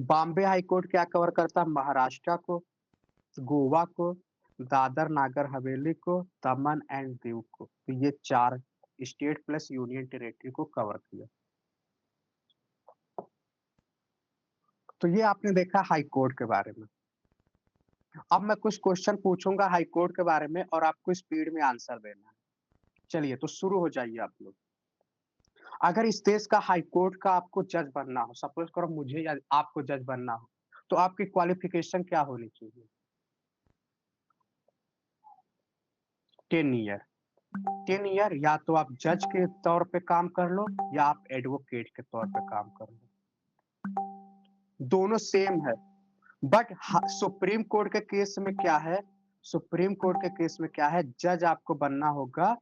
[SPEAKER 1] बॉम्बे हाई कोर्ट क्या कवर करता है? महाराष्ट्र को, गोवा को, दादर नागर हवेली को, दमन एंड दीव को। तो ये 4 स्टेट प्लस यूनियन टेरिटरी को कवर किया। तो ये आपने देखा हाई कोर्ट के बारे में। अब मैं कुछ क्वेश्चन पूछूंगा हाई कोर्ट के बारे में और आपको स्पीड में आंसर देना है। चलिए तो शुरू हो जाइए आप लोग। अगर इस देश का हाई कोर्ट का आपको जज बनना हो, सपोज करो मुझे या आपको जज बनना हो, तो आपकी क्वालिफिकेशन क्या होनी चाहिए? 10 ईयर। 10 ईयर या तो आप जज के तौर पे काम कर लो या आप एडवोकेट के तौर पे काम कर लो। दोनों सेम है। बट सुप्रीम कोर्ट के केस में क्या है? सुप्रीम कोर्ट के केस में क्या है? जज आपको बनना होगा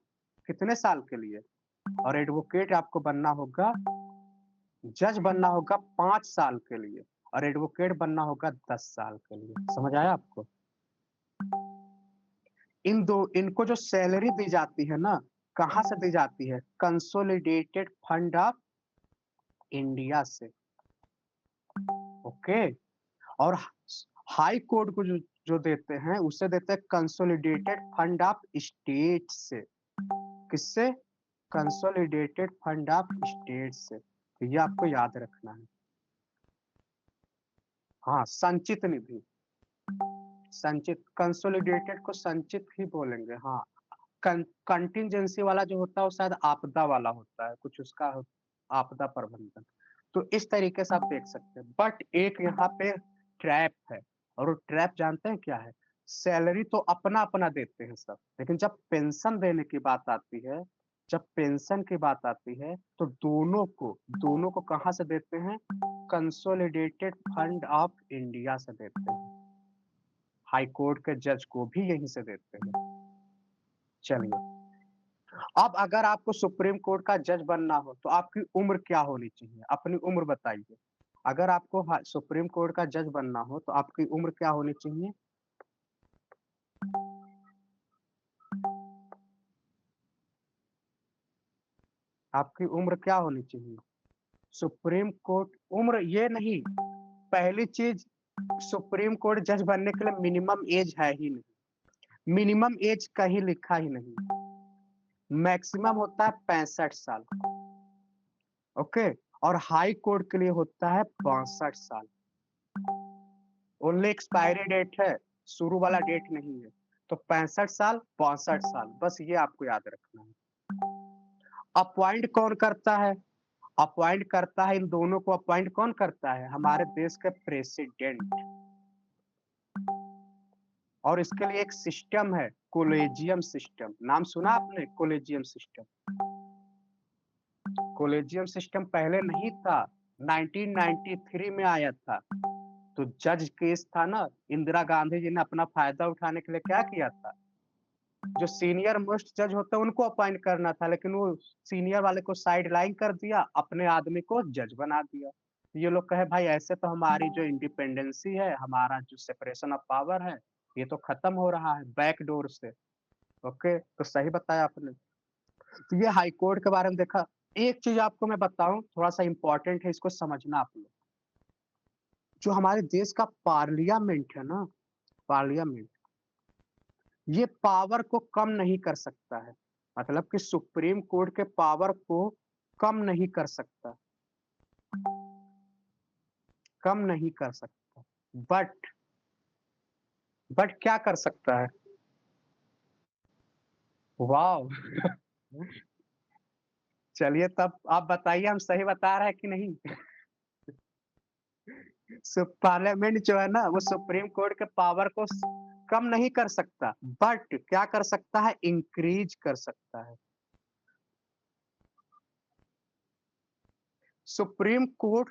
[SPEAKER 1] कितने साल के लिए? और एडवोकेट आपको बनना होगा, जज बनना होगा 5 साल के लिए और एडवोकेट बनना होगा 10 साल के लिए। समझ आया आपको? इनको जो सैलरी दी जाती है ना, कहाँ से दी जाती है? कंसोलिडेटेड फंड ऑफ इंडिया से, ओके। और हाई कोर्ट को जो जो देते हैं, उसे देते हैं कंसोलिडेटेड फंड ऑफ स्टेट से। किससे? कंसोलिडेटेड फंड ऑफ स्टेट से। तो ये आपको याद रखना है। हाँ, संचित निधि, संचित, कंसोलिडेटेड को संचित ही बोलेंगे। हाँ, कंटिजेंसी वाला जो होता है वो शायद आपदा वाला होता है, कुछ उसका आपदा प्रबंधन। तो इस तरीके से आप देख सकते हैं। बट एक यहाँ पे ट्रैप है, और वो ट्रैप जानते हैं क्या है? सैलरी तो अपना अपना देते हैं सब, लेकिन जब पेंशन देने की बात आती है, जब पेंशन की बात आती है, तो दोनों को कहाँ से देते हैं? कंसोलिडेटेड फंड ऑफ इंडिया से देते हैं। हाई कोर्ट के जज को भी यहीं से देते हैं। चलिए, अब अगर आपको सुप्रीम कोर्ट का जज बनना हो तो आपकी उम्र क्या होनी चाहिए? अपनी उम्र बताइए। अगर आपको सुप्रीम कोर्ट का जज बनना हो तो आपकी उम्र क्या होनी चाहिए? आपकी उम्र क्या होनी चाहिए? सुप्रीम कोर्ट उम्र ये नहीं, पहली चीज, सुप्रीम कोर्ट जज बनने के लिए मिनिमम एज है ही नहीं। मिनिमम एज कहीं लिखा ही नहीं। मैक्सिमम होता है 65 साल, ओके। और हाई कोर्ट के लिए होता है 62 साल। ओनली एक्सपायरी डेट है, शुरू वाला डेट नहीं है। तो 65 साल, 62 साल, बस ये आपको याद रखना है। अपॉइंट कौन करता है? अपॉइंट करता है, इन दोनों को अपॉइंट कौन करता है? हमारे देश के प्रेसिडेंट। और इसके लिए एक सिस्टम है, कोलेजियम सिस्टम। नाम सुना आपने? Collegium system. कोलेजियम सिस्टम पहले नहीं था, 1993 में आया था। तो जज केस था ना, इंदिरा गांधी जी ने अपना फायदा उठाने के लिए क्या किया था? जो सीनियर मोस्ट जज होते हैं उनको अपॉइंट करना था, लेकिन वो सीनियर वाले को साइड लाइन कर दिया, अपने आदमी को जज बना दिया। ये लोग कहे भाई ऐसे तो हमारी जो इंडिपेंडेंसी है, हमारा जो सेपरेशन ऑफ पावर है, ये तो खत्म हो रहा है बैक डोर से। ओके, तो सही बताया आपने। तो ये हाई कोर्ट के बारे में देखा। एक चीज आपको मैं बताऊं, थोड़ा सा इंपॉर्टेंट है, इसको समझना आप लोग। जो हमारे देश का पार्लियामेंट है ना, पार्लियामेंट, ये पावर को कम नहीं कर सकता है। मतलब कि सुप्रीम कोर्ट के पावर को कम नहीं कर सकता, कम नहीं कर सकता। बट बट क्या कर सकता है? वाह! चलिए, तब आप बताइए हम सही बता रहे हैं कि नहीं? पार्लियामेंट जो है ना, वो सुप्रीम कोर्ट के पावर को कम नहीं कर सकता, बट क्या कर सकता है? इंक्रीज कर सकता है। सुप्रीम कोर्ट,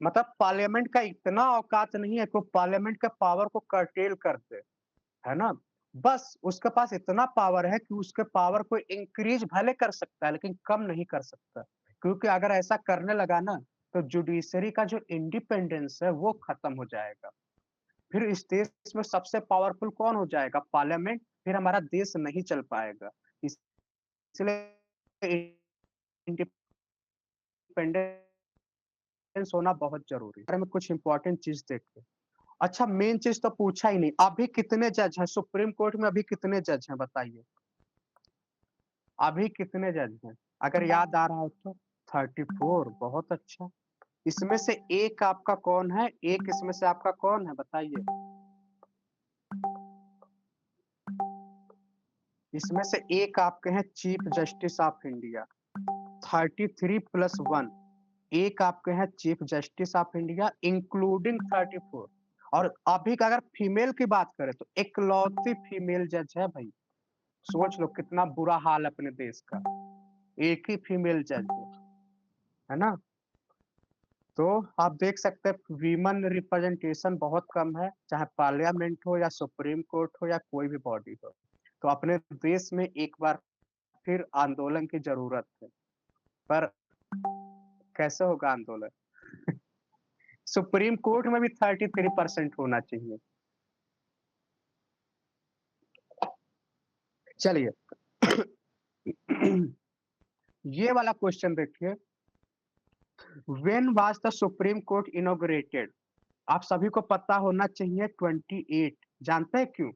[SPEAKER 1] मतलब पार्लियामेंट का इतना औकात नहीं है कि पार्लियामेंट के पावर को कर्टेल कर दे, है ना? बस उसके पास इतना पावर है कि उसके पावर को इंक्रीज भले कर सकता है, लेकिन कम नहीं कर सकता। क्योंकि अगर ऐसा करने लगा ना, तो जुडिशरी का जो इंडिपेंडेंस है वो खत्म हो जाएगा। फिर इस देश में सबसे पावरफुल कौन हो जाएगा? पार्लियामेंट। फिर हमारा देश नहीं चल पाएगा। इसलिए इंडिपेंडेंस होना बहुत जरूरी है। में कुछ इंपॉर्टेंट चीज देखते हैं। अच्छा, मेन चीज तो पूछा ही नहीं, अभी कितने जज हैं सुप्रीम कोर्ट में? अभी कितने जज हैं बताइए? अभी कितने जज हैं? अगर याद आ रहा हो तो 34। बहुत अच्छा। इसमें से एक आपका कौन है? एक इसमें से आपका कौन है बताइए? इसमें से एक आपके हैं chief justice of India. 33 plus 1, एक आपके हैं chief justice of India including 34। और अभी का अगर फीमेल की बात करें तो इकलौती फीमेल जज है भाई। सोच लो कितना बुरा हाल है अपने देश का, एक ही फीमेल जज है ना? तो आप देख सकते हैं वीमेन रिप्रेजेंटेशन बहुत कम है, चाहे पार्लियामेंट हो या सुप्रीम कोर्ट हो या कोई भी बॉडी हो। तो अपने देश में एक बार फिर आंदोलन की जरूरत है। पर कैसे होगा आंदोलन? सुप्रीम कोर्ट में भी 33% होना चाहिए। चलिए ये वाला क्वेश्चन देखिए, when was the supreme court inaugurated? आप सभी को पता होना चाहिए 28। जानते हैं क्यों?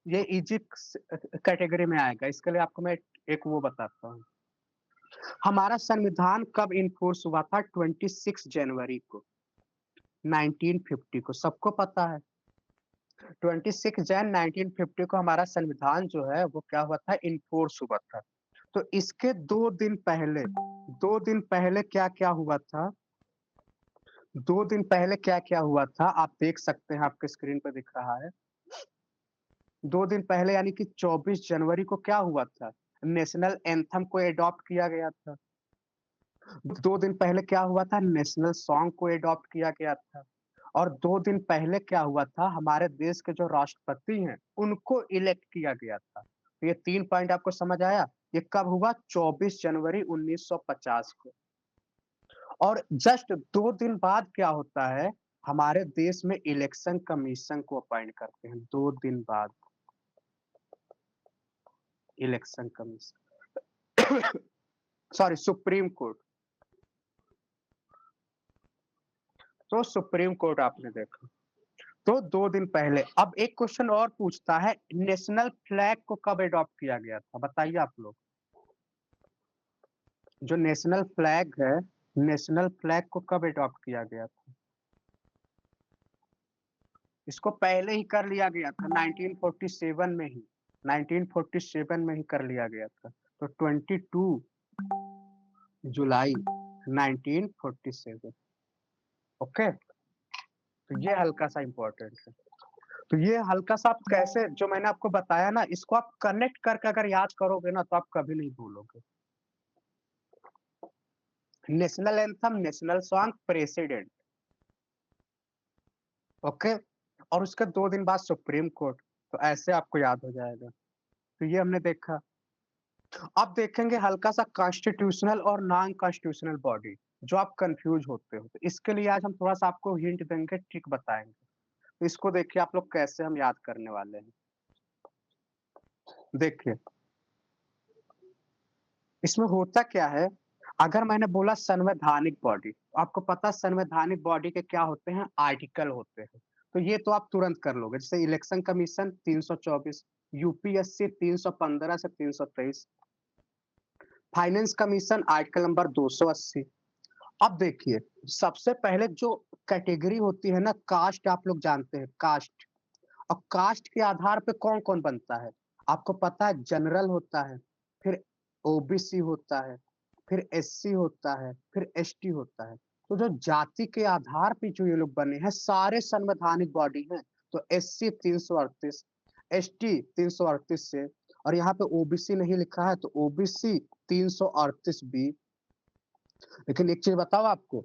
[SPEAKER 1] ये इजी कैटेगरी में आएगा, इसके लिए आपको मैं एक वो बताता हूँ। हमारा संविधान कब इन्फोर्स हुआ था? 26 जनवरी को 1950 को, सबको पता है। 26 जन 1950 को हमारा संविधान जो है वो क्या हुआ था? इन्फोर्स हुआ था। तो इसके 2 दिन पहले क्या-क्या हुआ था? 2 दिन पहले क्या-क्या हुआ था? आप देख सकते हैं, आपके स्क्रीन पे दिख रहा है। 2 दिन पहले यानी कि 24 जनवरी को क्या हुआ था? नेशनल एंथम को एडॉप्ट किया गया था। 2 दिन पहले क्या हुआ था? नेशनल सॉन्ग को एडॉप्ट किया गया था। और 2 दिन पहले क्या हुआ था? हमारे देश के जो राष्ट्रपति हैं, उनको इलेक्ट किया गया था। तो ये 3 पॉइंट आपको समझ आया? ये कब हुआ? 24 जनवरी 1950 को। और जस्ट 2 दिन बाद क्या होता है? हमारे देश में इलेक्शन कमीशन को अपॉइंट करते हैं, 2 दिन बाद election commission sorry supreme court. तो सुप्रीम कोर्ट आपने देखा। तो 2 दिन पहले। अब एक क्वेश्चन और पूछता है, नेशनल फ्लैग को कब एडॉप्ट किया गया था? बताइए आप लोग। जो नेशनल फ्लैग है, नेशनल फ्लैग को कब एडॉप्ट किया गया था? इसको पहले ही कर लिया गया था 1947 में ही। 1947 में ही कर लिया गया था। तो 22 जुलाई 1947। ओके, तो ये हल्का सा इम्पोर्टेंट है। तो ये हल्का सा आप कैसे, जो मैंने आपको बताया ना, इसको आप कनेक्ट करके अगर याद करोगे ना तो आप कभी नहीं भूलोगे। National anthem, national song, president. Okay, और उसके 2 दिन बाद सुप्रीम कोर्ट। तो ऐसे आपको याद हो जाएगा। तो ये हमने देखा। अब देखेंगे हल्का सा कॉन्स्टिट्यूशनल और नॉन कॉन्स्टिट्यूशनल बॉडी, जो आप कंफ्यूज होते हो। तो इसके लिए आज हम थोड़ा-सा आपको हिंट देंगे, ट्रिक बताएँगे। तो इसको देखिए आप लोग कैसे हम याद करने वाले हैं। देखिए, इसमें होता क्या है, अगर मैंने बोला संवैधानिक बॉडी, तो आपको पता है संवैधानिक बॉडी के क्या होते हैं? आर्टिकल होते हैं। तो ये तो आप तुरंत कर लोगे। जैसे इलेक्शन कमीशन 324, यूपीएससी 315 से 323, फाइनेंस कमीशन आर्टिकल नंबर 280। अब देखिए, सबसे पहले जो कैटेगरी होती है ना, कास्ट, आप लोग जानते हैं कास्ट। अब कास्ट के आधार पे कौन-कौन बनता है? आपको पता है जनरल होता है, फिर ओबीसी होता है, फिर एससी होता है, फिर एसटी होता है। तो जो जाति के आधार पे जो ये लोग बने हैं, सारे संवैधानिक बॉडी हैं। तो एससी 338, एसटी 338 से, और यहाँ पे ओबीसी नहीं लिखा है तो ओबीसी 338 बी। लेकिन एक चीज़ बताओ आपको,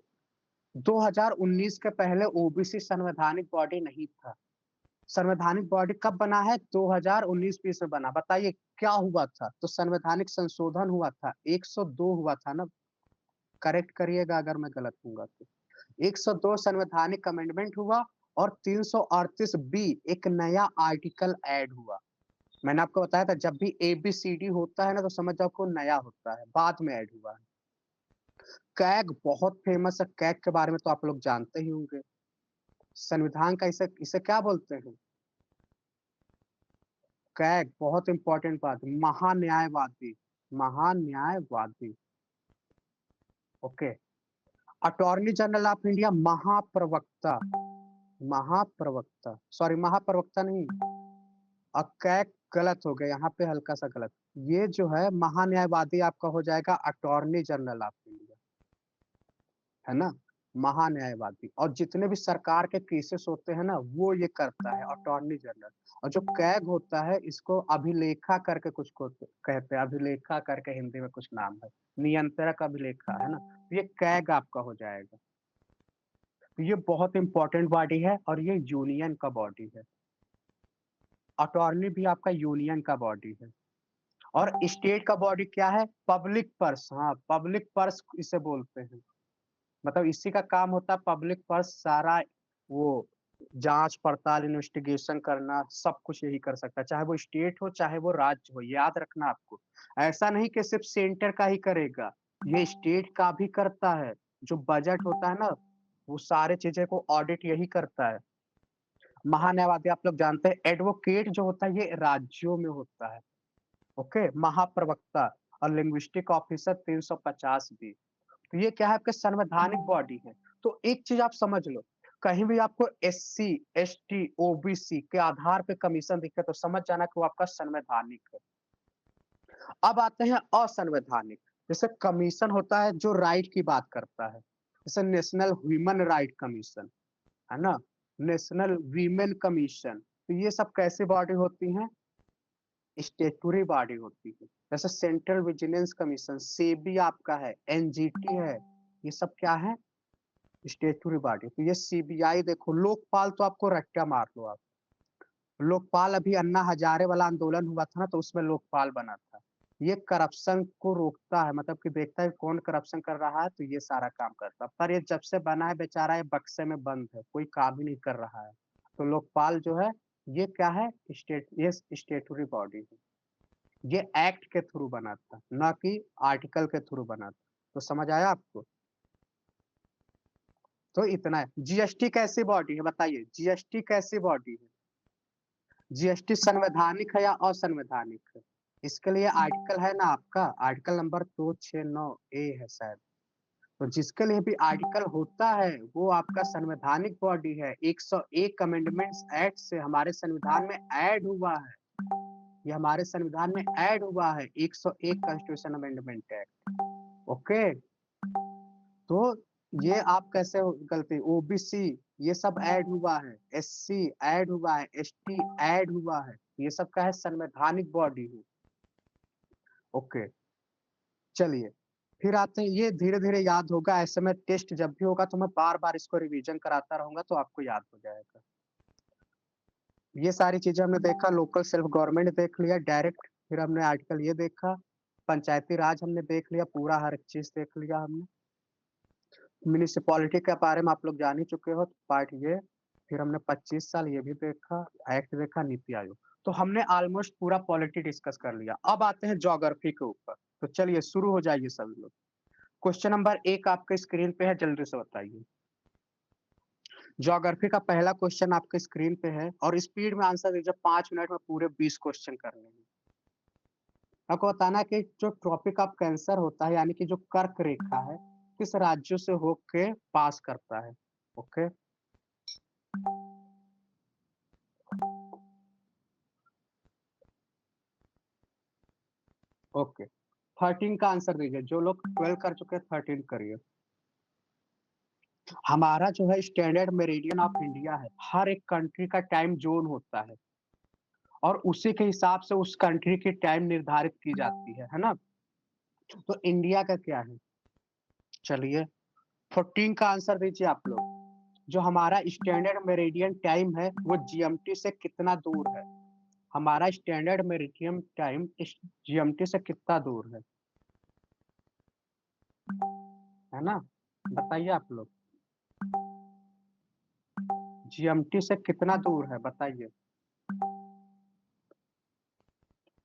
[SPEAKER 1] 2019 के पहले ओबीसी संवैधानिक बॉडी नहीं था। संवैधानिक बॉडी कब बना है? 2019-20 में बना। बताइए क्या हुआ था? तो संवैधानिक संशोधन हुआ था, 102 हुआ था ना? करेक्ट करिएगा अगर मैं गलत हूँगा तो। 102 संवैधानिक अमेंडमेंट हुआ और 338 बी एक नया आर्टिकल ऐड हुआ। मैंने आपको बताया था जब भी एबीसीडी होता है ना तो समझ जाओ कि नया होता है, बाद में ऐड हुआ है। कैग बहुत फेमस है, कैग के बारे में तो आप लोग जानते ही होंगे। संविधान का इसे इसे क्या बोलते हैं? कैग, बहुत इंपॉर्टेंट बात, महान्यायवादी, महान्यायवादी। Okay, attorney general of India महाप्रवक्ता, महाप्रवक्ता, सॉरी महाप्रवक्ता नहीं, कैग गलत हो गया, यहाँ पे हल्का सा गलत। ये जो है महान्यायवादी आपका हो जाएगा अटॉर्नी जनरल ऑफ इंडिया, है ना? महान्यायवादी। और जितने भी सरकार के केसेस होते हैं ना, वो ये करता है अटॉर्नी जनरल। और जो कैग होता है, इसको अभिलेखा करके कुछ को कहते हैं, अभिलेखा करके हिंदी में कुछ नाम है, नियंत्रक अभिलेखा, है ना? तो ये कैग आपका हो जाएगा। तो ये बहुत इंपॉर्टेंट बॉडी है और ये यूनियन का बॉडी है। अटॉर्नी भी आपका यूनियन का बॉडी है। और स्टेट का बॉडी क्या है? पब्लिक पर्स, हाँ, पब्लिक पर्स इसे बोलते हैं। मतलब इसी का काम होता है, पब्लिक पर्स सारा वो जांच पड़ताल, इन्वेस्टिगेशन करना, सब कुछ यही कर सकता है, चाहे वो स्टेट हो, चाहे वो राज्य हो, याद रखना आपको। ऐसा नहीं कि सिर्फ सेंटर का ही करेगा, ये स्टेट का भी करता है। जो बजट होता है ना, वो सारे चीजें को ऑडिट यही करता है। महान्यायवादी आप लोग जानते हैं, एडवोकेट जो होता है ये राज्यों में होता है। ओके, महाप्रवक्ता और लिंग्विस्टिक ऑफिसर 350 बी। तो ये क्या है, आपका संवैधानिक बॉडी है। तो एक चीज आप समझ लो, कहीं भी आपको एससी, एसटी, ओबीसी के आधार पे कमीशन दिखे तो समझ जाना कि वो आपका संवैधानिक है। अब आते हैं असंवैधानिक। जैसे कमीशन होता है जो राइट की बात करता है, जैसे नेशनल ह्यूमन राइट कमीशन, है ना, नेशनल वीमेन कमीशन। तो ये सब कैसी बॉडी होती हैं, स्टेटूरी बॉडी होती है। जैसे सेंट्रल विजिलेंस कमीशन, सेबी आपका है, एनजीटी है, ये सब क्या है, स्टेटूरी बॉडी। तो ये सीबीआई देखो, लोकपाल तो आपको रट्टा मार लो आप। लोकपाल अभी अन्ना हजारे वाला आंदोलन हुआ था ना, तो उसमें लोकपाल बना था। ये करप्शन को रोकता है, मतलब कि देखता है कौन करप्शन कर रहा है, तो ये सारा काम करता है। पर ये जब से बना है बेचारा, ये बक्से में बंद है, कोई काम ही नहीं कर रहा है। तो लोकपाल जो है, ये क्या है, ये स्टेटूरी बॉडी है। ये एक्ट के थ्रू बना था, ना कि आर्टिकल के थ्रू बना था। तो समझ आया आपको? तो इतना है। जीएसटी कैसी बॉडी है बताइए, जीएसटी कैसी बॉडी है? जीएसटी संवैधानिक है या असंवैधानिक है? इसके लिए आर्टिकल है ना आपका, आर्टिकल नंबर 269 ए है शायद। तो जिसके लिए भी आर्टिकल होता है वो आपका संवैधानिक बॉडी है। 101 अमेंडमेंट्स एक्ट से हमारे संविधान में ऐड हुआ है। ये हमारे संविधान में ऐड हुआ है, 101 कॉन्स्टिट्यूशन अमेंडमेंट एक्ट। ओके, तो ये आप कैसे गलती, ओबीसी ये सब ऐड हुआ है, एससी ऐड हुआ है, एसटी ऐड हुआ है, ये सब का है संवैधानिक बॉडी है। ओके, चलिए फिर आते हैं, ये धीरे धीरे याद होगा, ऐसे में टेस्ट जब भी होगा तो मैं बार बार इसको रिवीजन कराता रहूंगा, तो आपको याद हो जाएगा। ये सारी चीजें हमने देखा, लोकल सेल्फ गवर्नमेंट देख लिया डायरेक्ट, फिर हमने आर्टिकल ये देखा, पंचायती राज हमने देख लिया, पूरा हर एक चीज देख लिया हमने। म्युनिसिपैलिटी के बारे में आप लोग जान ही चुके हो, पार्ट ये। फिर हमने 25 साल ये भी देखा, एक्ट देखा, नीति आयोग। तो हमने ऑलमोस्ट पूरा पॉलिटी डिस्कस कर लिया। अब आते हैं ज्योग्राफी के ऊपर। तो चलिए शुरू हो जाइए सभी लोग। क्वेश्चन नंबर 1 आपके स्क्रीन पे है, जल्दी से बताइए। ज्योग्राफी का पहला क्वेश्चन आपके स्क्रीन पे है, और स्पीड में आंसर दीजिए, 5 मिनट में पूरे 20 क्वेश्चन करने हैं। आपको बताना है कि जो ट्रॉपिक ऑफ कैंसर होता है, यानी कि जो कर्क रेखा है, किस राज्यों से होके पास करता है। ओके, ओके, 13 का आंसर दीजिए। जो लोग 12 कर चुके हैं 13 करिए। हमारा जो है स्टैंडर्ड मेरिडियन ऑफ इंडिया है, हर एक कंट्री का टाइम जोन होता है, और उसी के हिसाब से उस कंट्री की टाइम निर्धारित की जाती है ना। तो इंडिया का क्या है, चलिए 14 का आंसर दीजिए आप लोग। जो हमारा स्टैंडर्ड मेरिडियन टाइम है वो जीएमटी से कितना दूर है? हमारा स्टैंडर्ड मेरिडियन टाइम जीएमटी से कितना दूर है ना, बताइए आप लोग, जीएमटी से कितना दूर है बताइए।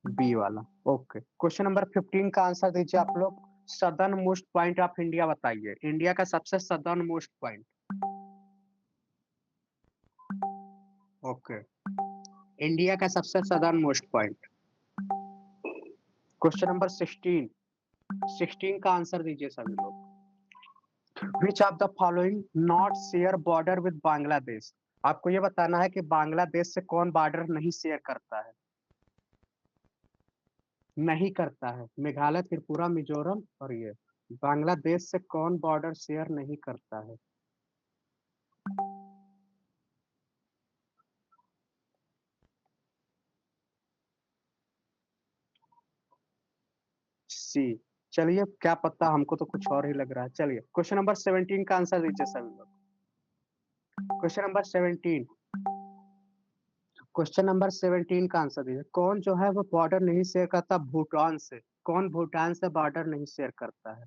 [SPEAKER 1] बी वाला। ओके, क्वेश्चन नंबर 15 का आंसर दीजिए आप लोग। Southern most point of India बताइए, इंडिया का सबसे southern most point. Okay, India का सबसे southern most point. Question number 16 का आंसर दीजिए सभी लोग। Which of the following not share border with Bangladesh? आपको ये बताना है कि बांग्लादेश से कौन बॉर्डर नहीं शेयर करता है, नहीं करता है। मेघालय, त्रिपुरा, मिजोरम और ये, बांग्लादेश से कौन बॉर्डर शेयर नहीं करता है? सी। चलिए, क्या पता, हमको तो कुछ और ही लग रहा है। चलिए क्वेश्चन नंबर 17 का आंसर दीजिए सभी लोग। क्वेश्चन नंबर 17, क्वेश्चन नंबर 17 का आंसर दीजिए। कौन जो है वो बॉर्डर नहीं शेयर करता भूटान से? कौन भूटान से बॉर्डर नहीं शेयर करता है?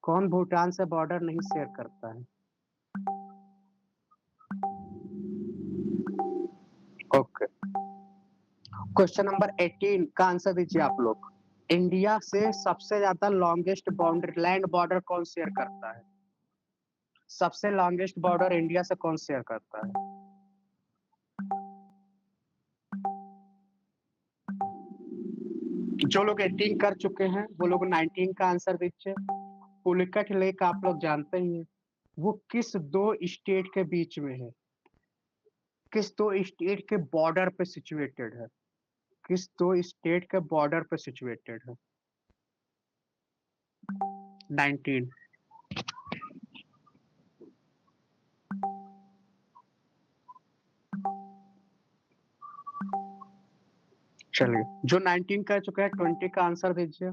[SPEAKER 1] कौन भूटान से बॉर्डर नहीं शेयर करता है? ओके, क्वेश्चन नंबर 18 का आंसर दीजिए आप लोग। इंडिया से सबसे ज्यादा लॉन्गेस्ट बाउंड्री लैंड बॉर्डर कौन शेयर करता है? सबसे लॉन्गेस्ट बॉर्डर इंडिया से कौन शेयर करता है? जो लोग 18 कर चुके हैं वो लोग 19 का आंसर दीजिए। पुलिकट लेक आप लोग जानते ही हैं, वो किस दो स्टेट के बीच में है? किस दो स्टेट के बॉर्डर पे सिचुएटेड है? किस दो स्टेट के बॉर्डर पे सिचुएटेड है? 19। चलिए, जो 19 कर चुका है 20 का आंसर दीजिए।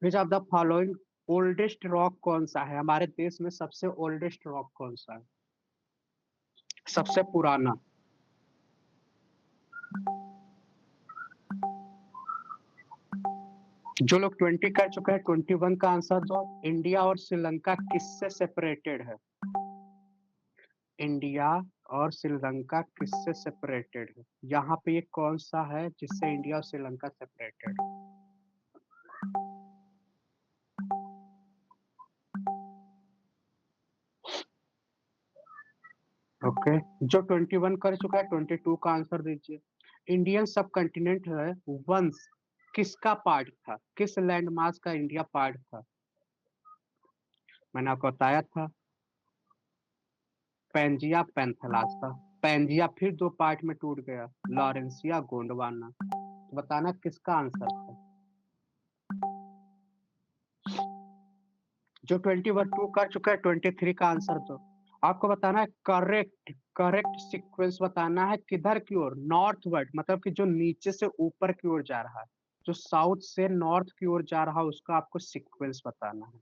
[SPEAKER 1] Which of the following oldest rock कौन सा है? हमारे देश में सबसे ओल्डेस्ट रॉक कौन सा है? सबसे पुराना। जो लोग 20 कर चुके हैं 21 का आंसर दो। इंडिया और श्रीलंका किससे सेपरेटेड है? इंडिया और श्रीलंका किससे सेपरेटेड है? यहाँ पे ये कौन सा है जिससे इंडिया और श्रीलंका सेपरेटेड? ओके, जो 21 कर चुका है 22 का आंसर दीजिए। इंडियन सब कंटिनेंट है वंश किसका पार्ट था? किस लैंड मास का इंडिया पार्ट था? मैंने आपको बताया था, पैंजिया पैंथेलासा। पैंजिया फिर दो पार्ट में टूट गया, लॉरेंसिया गोंडवाना। तो बताना किसका आंसर था? जो 22 कर चुका है 23 का आंसर दो। आपको बताना है करेक्ट करेक्ट सीक्वेंस बताना है, किधर की ओर? नॉर्थवर्ड, मतलब कि जो नीचे से ऊपर की ओर जा रहा है, जो साउथ से नॉर्थ की ओर जा रहा है उसका आपको सीक्वेंस बताना है।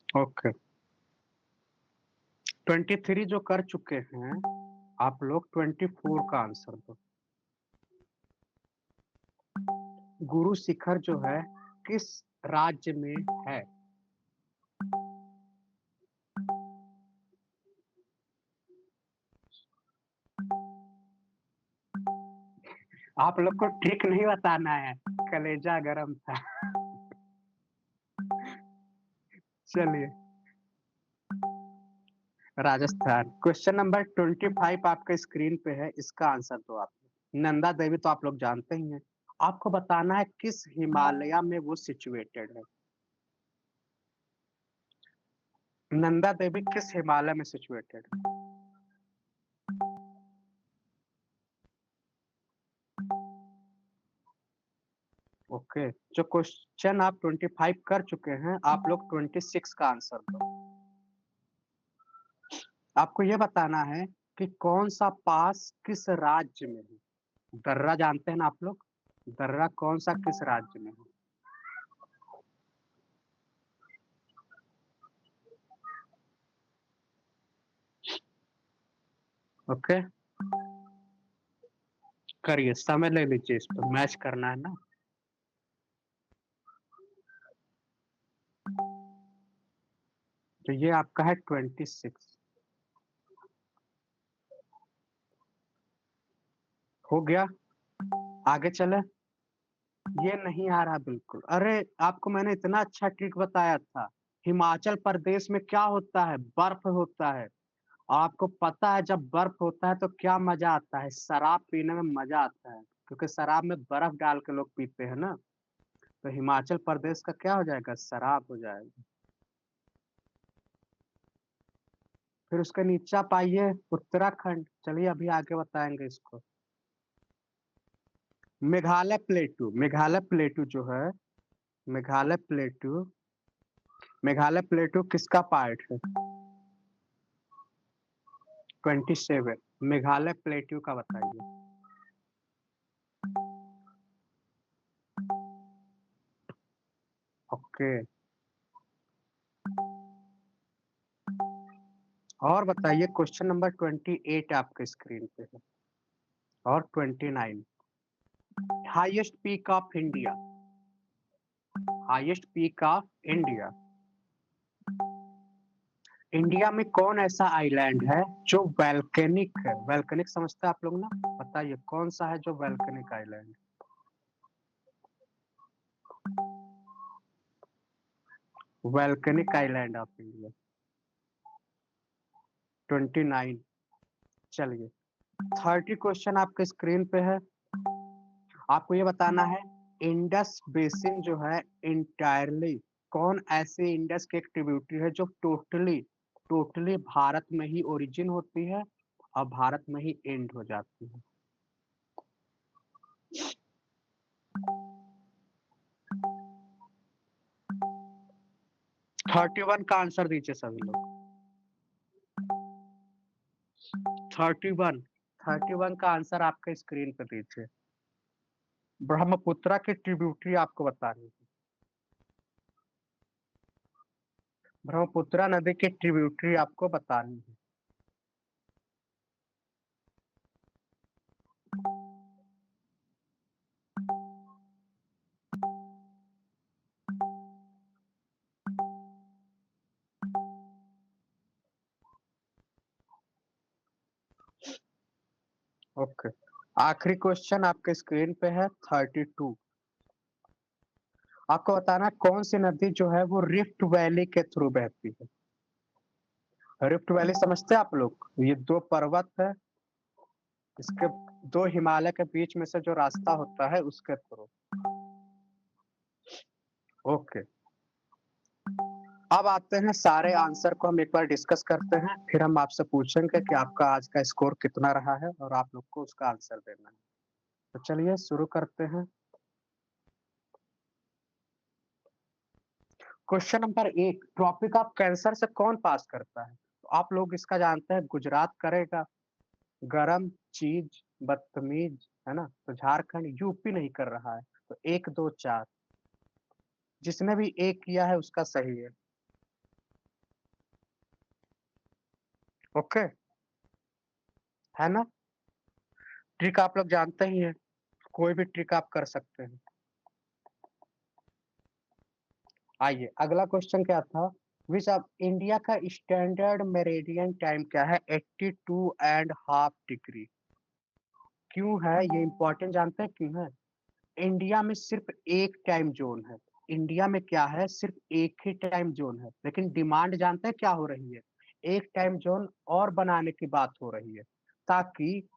[SPEAKER 1] ओके, 23 जो कर चुके हैं आप लोग 24 का आंसर दो। गुरु शिखर जो है किस राज्य में है? आप लोग को ठीक नहीं बताना है, कलेजा गरम था। चलिए, राजस्थान। क्वेश्चन नंबर 25 आपके स्क्रीन पे है, इसका आंसर दो आप। नंदा देवी तो आप लोग जानते ही हैं। आपको बताना है किस हिमालय में वो सिचुएटेड है? नंदा देवी किस हिमालय में सिचुएटेड है? ओके, जो क्वेश्चन आप 25 कर चुके हैं आप लोग 26 का आंसर दो। आपको ये बताना है कि कौन सा पास किस राज्य में है? दर्रा जानते हैं ना आप लोग? दर्रा कौन सा किस राज्य में है? ओके, करिए, समय ले लीजिए, इस पर मैच करना है ना। तो ये आपका है 26। हो गया, आगे चले। ये नहीं आ रहा बिल्कुल। अरे आपको मैंने इतना अच्छा ट्रिक बताया था। हिमाचल प्रदेश में क्या होता है? बर्फ होता है। आपको पता है जब बर्फ होता है तो क्या मजा आता है? शराब पीने में मजा आता है, क्योंकि शराब में बर्फ डाल के लोग पीते हैं ना। तो हिमाचल प्रदेश का क्या हो जाएगा? शराब हो जाएगा। फिर उसके नीचे आप आइए, उत्तराखंड। चलिए अभी आगे बताएंगे इसको। मेघालय प्लेटू। मेघालय प्लेटू जो है, मेघालय प्लेटू, मेघालय प्लेटू किसका पार्ट है? 27। मेघालय प्लेटू का बताइए। ओके। और बताइए, क्वेश्चन नंबर 28 आपके स्क्रीन पे है और 29। Highest peak of India. Highest peak of India. India में कौन ऐसा आइलैंड है जो वैल्केनिक है? वैल्केनिक समझते हैं आप लोग ना? बताइए कौन सा है जो volcanic island? Volcanic island of India. 29। चलिए, 30 क्वेश्चन आपके स्क्रीन पे है। आपको ये बताना है, इंडस बेसिन जो है इंटायरली कौन ऐसे इंडस के एक ट्रिब्यूटरी है जो टोटली टोटली भारत में ही ओरिजिन होती है और भारत में ही एंड हो जाती है? 31 का आंसर दीजिए सभी लोग। 31। 31 का आंसर आपके स्क्रीन पे दीजिए। ब्रह्मपुत्रा की ट्रिब्यूटरी आपको बतानी है। ब्रह्मपुत्रा नदी की ट्रिब्यूटरी आपको बतानी है। ओके, आखिरी क्वेश्चन आपके स्क्रीन पे है 32। आपको बताना है, कौन सी नदी जो है वो रिफ्ट वैली के थ्रू बहती है? रिफ्ट वैली समझते हैं आप लोग? ये दो पर्वत है, इसके दो हिमालय के बीच में से जो रास्ता होता है उसके थ्रू। ओके, अब आते हैं सारे आंसर को हम एक बार डिस्कस करते हैं, फिर हम आपसे पूछेंगे कि आपका आज का स्कोर कितना रहा है और आप लोग को उसका आंसर देना है। तो चलिए शुरू करते हैं। Question number 1, tropic of cancer से कौन पास करता है? तो आप लोग इसका जानते हैं, गुजरात करेगा। गरम चीज बदतमीज, है ना? तो झारखंड, यूपी नहीं कर रहा है। तो 1 2 4, जिसने भी एक किया है उसका सही है। ओके, है ना? ट्रिक आप लोग जानते ही हैं, कोई भी ट्रिक आप कर सकते हैं। आइए, अगला क्वेश्चन क्या था? विच ऑफ इंडिया का स्टैंडर्ड मेरिडियन टाइम क्या है? 82.5 डिग्री। क्यों है ये इम्पोर्टेंट, जानते हैं क्यों है? इंडिया में सिर्फ एक टाइम जोन है। इंडिया में क्या है? सिर्फ एक ही टाइम जोन है, लेकिन डिमांड जानते हैं क्या हो रही है? एक टाइम जोन और बनाने की बात हो रही है, ताकि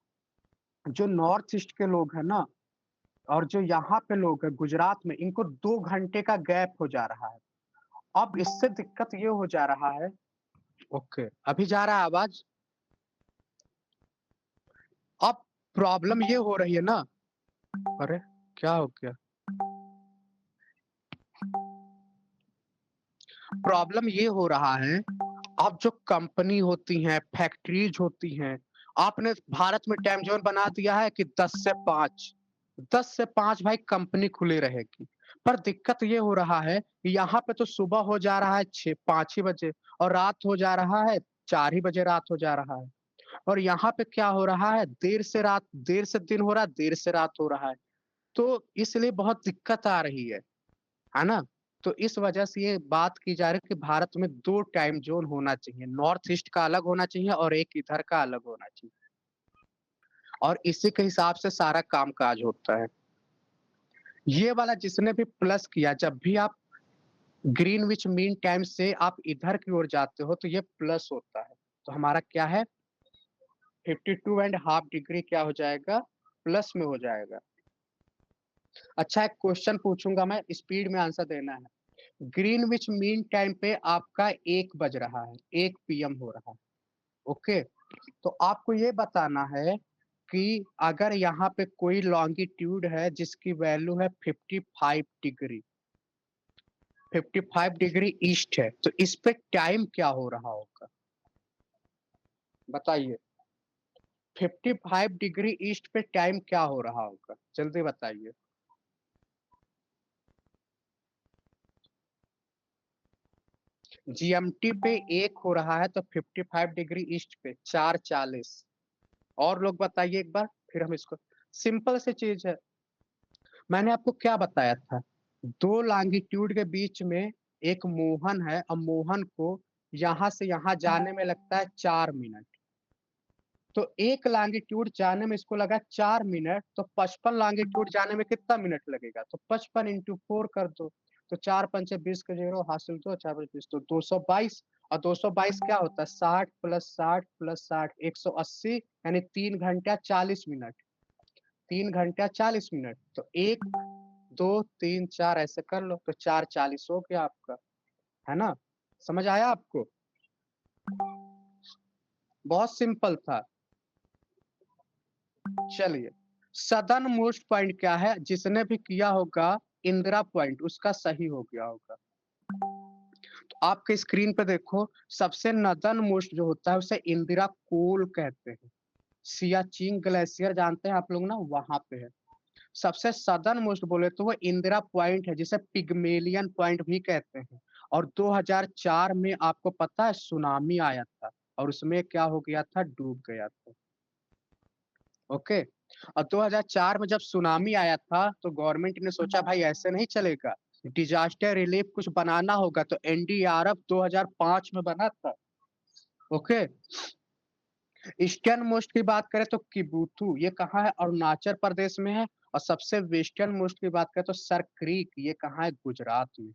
[SPEAKER 1] जो नॉर्थ ईस्ट के लोग हैं ना, और जो यहाँ पे लोग हैं गुजरात में, इनको 2 घंटे का गैप हो जा रहा है। अब इससे दिक्कत ये हो जा रहा है। ओके, अभी जा रहा है आवाज? अब प्रॉब्लम ये हो रही है ना। अरे, क्या हो गया? प्रॉब्लम ये हो रहा है, अब जो कंपनी होती हैं, फैक्ट्रीज होती हैं, आपने भारत में टाइम जोन बना दिया है कि 10 से 5। 10 से 5 भाई कंपनी खुली रहेगी। पर दिक्कत ये हो रहा है, यहाँ पे तो सुबह हो जा रहा है 6 5 ही बजे और रात हो जा रहा है 4 ही बजे रात हो जा रहा है। और यहाँ पे क्या हो रहा है, देर से रात, देर से दिन हो रहा है, देर से रात हो रहा है। तो इसलिए बहुत दिक्कत आ रही है ना? तो इस वजह से ये बात की जा रही है कि भारत में 2 टाइम ज़ोन होना चाहिए, नॉर्थ ईस्ट का अलग होना चाहिए और एक इधर का अलग होना चाहिए। और इसी के हिसाब से सारा काम-काज होता है। ये वाला जिसने भी प्लस किया, जब भी आप ग्रीनविच मीन टाइम से आप इधर की ओर जाते हो तो ये प्लस होता है। तो हमारा क्या है, 52.5 डिग्री क्या हो जाएगा? प्लस में हो जाएगा। अच्छा, एक क्वेश्चन पूछूँगा मैं, स्पीड में आंसर देना है। ग्रीनविच मीन टाइम पे आपका 1 बज रहा है, 1 पीएम हो रहा है, ओके? तो आपको ये बताना है कि अगर यहाँ पे कोई लॉन्गिट्यूड है जिसकी वैल्यू है 55 डिग्री, 55 डिग्री ईस्ट है, तो इस पे टाइम क्या हो रहा होगा? बताइए, 55 डिग्री ईस्ट पे टाइम क्या हो रहा होगा? जल्दी बताइए। जीएमटी पे 1 हो रहा है तो 55 डिग्री ईस्ट पे 4:40। और लोग बताइए एक बार, फिर हम इसको, सिंपल सी चीज़ है। मैंने आपको क्या बताया था? 2 लॉन्गिट्यूड के बीच में एक मोहन है और मोहन को यहाँ से यहाँ जाने में लगता है 4 मिनट। तो 1 लॉन्गिट्यूड जाने में इसको लगा 4 मिनट, तो 55 लॉन्गिट्यूड जाने में कितना मिनट लगेगा? तो 55 इंटू 4 कर दो। तो 4 पंचे 20 के 0 हासिल 2, 4 पंचे 20 तो 222। और 222 क्या होता है? 60 प्लस 60 प्लस 60 180, यानी 3 घंटा 40 मिनट। 3 घंटा 40 मिनट। तो 1, 2, 3, 4 ऐसे कर लो, तो 4:40 हो गया आपका, है ना? समझ आया आपको? बहुत सिंपल था। चलिए, सदर्न मोस्ट पॉइंट क्या है? जिसने भी किया होगा इंदिरा पॉइंट, उसका सही हो गया होगा। तो आपके स्क्रीन पे देखो, सबसे नदर्न मोस्ट जो होता है उसे इंदिरा कोल कहते हैं। सियाचिन ग्लेशियर जानते हैं आप लोग ना, वहां पे है। सबसे सदर्न मोस्ट बोले तो वो इंदिरा पॉइंट है, जिसे पिग्मेलियन पॉइंट भी कहते हैं। और 2004 में आपको पता है सुनामी आया था, और उसमें क्या हो गया था? डूब गया था। ओके। और 2004 में जब सुनामी आया था तो गवर्नमेंट ने सोचा भाई ऐसे नहीं चलेगा, डिजास्टर रिलीफ कुछ बनाना होगा, तो एनडीआरएफ 2005 में बना था। ओके। ईस्टर्न मोस्ट की बात करें तो किबुथु, ये कहाँ है? अरुणाचल प्रदेश में है। और सबसे वेस्टर्न मोस्ट की बात करें तो सर क्रीक, ये कहाँ है? गुजरात में।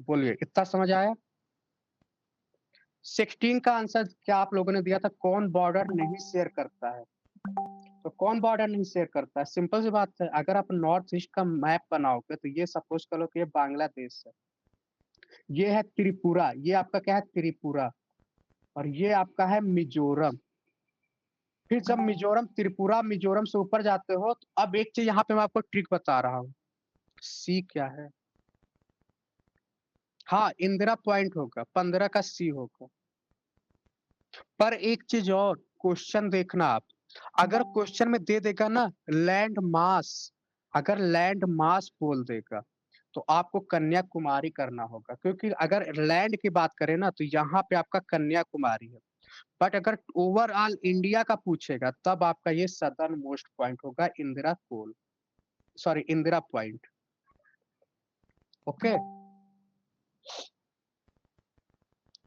[SPEAKER 1] बोलिए, इतना समझ आया? 16 का आंसर क्या आप लोगों ने दिया था? कौन बॉर्डर नहीं शेयर करता है? तो कौन बॉर्डर नहीं शेयर करता है? सिंपल सी बात है, अगर आप नॉर्थ ईस्ट का मैप बनाओगे तो ये सपोज करो कि ये बांग्लादेश है, ये है त्रिपुरा, ये आपका क्या है? त्रिपुरा। और ये आपका है मिजोरम। फिर जब मिजोरम, त्रिपुरा मिजोरम से ऊपर जाते हो तो अब एक चीज यहाँ पे मैं आपको ट्रिक बता रहा हूँ। सी क्या है? हाँ, इंदिरा पॉइंट होगा, 15 का सी होगा। पर एक चीज और, क्वेश्चन देखना आप, अगर क्वेश्चन में दे देगा ना लैंड मास, अगर लैंड मास बोल देगा तो आपको कन्याकुमारी करना होगा, क्योंकि अगर लैंड की बात करें ना तो यहाँ पे आपका कन्याकुमारी है। बट अगर ओवरऑल इंडिया का पूछेगा तब आपका ये सदर्न मोस्ट पॉइंट होगा, इंदिरा कोल, सॉरी इंदिरा पॉइंट। ओके।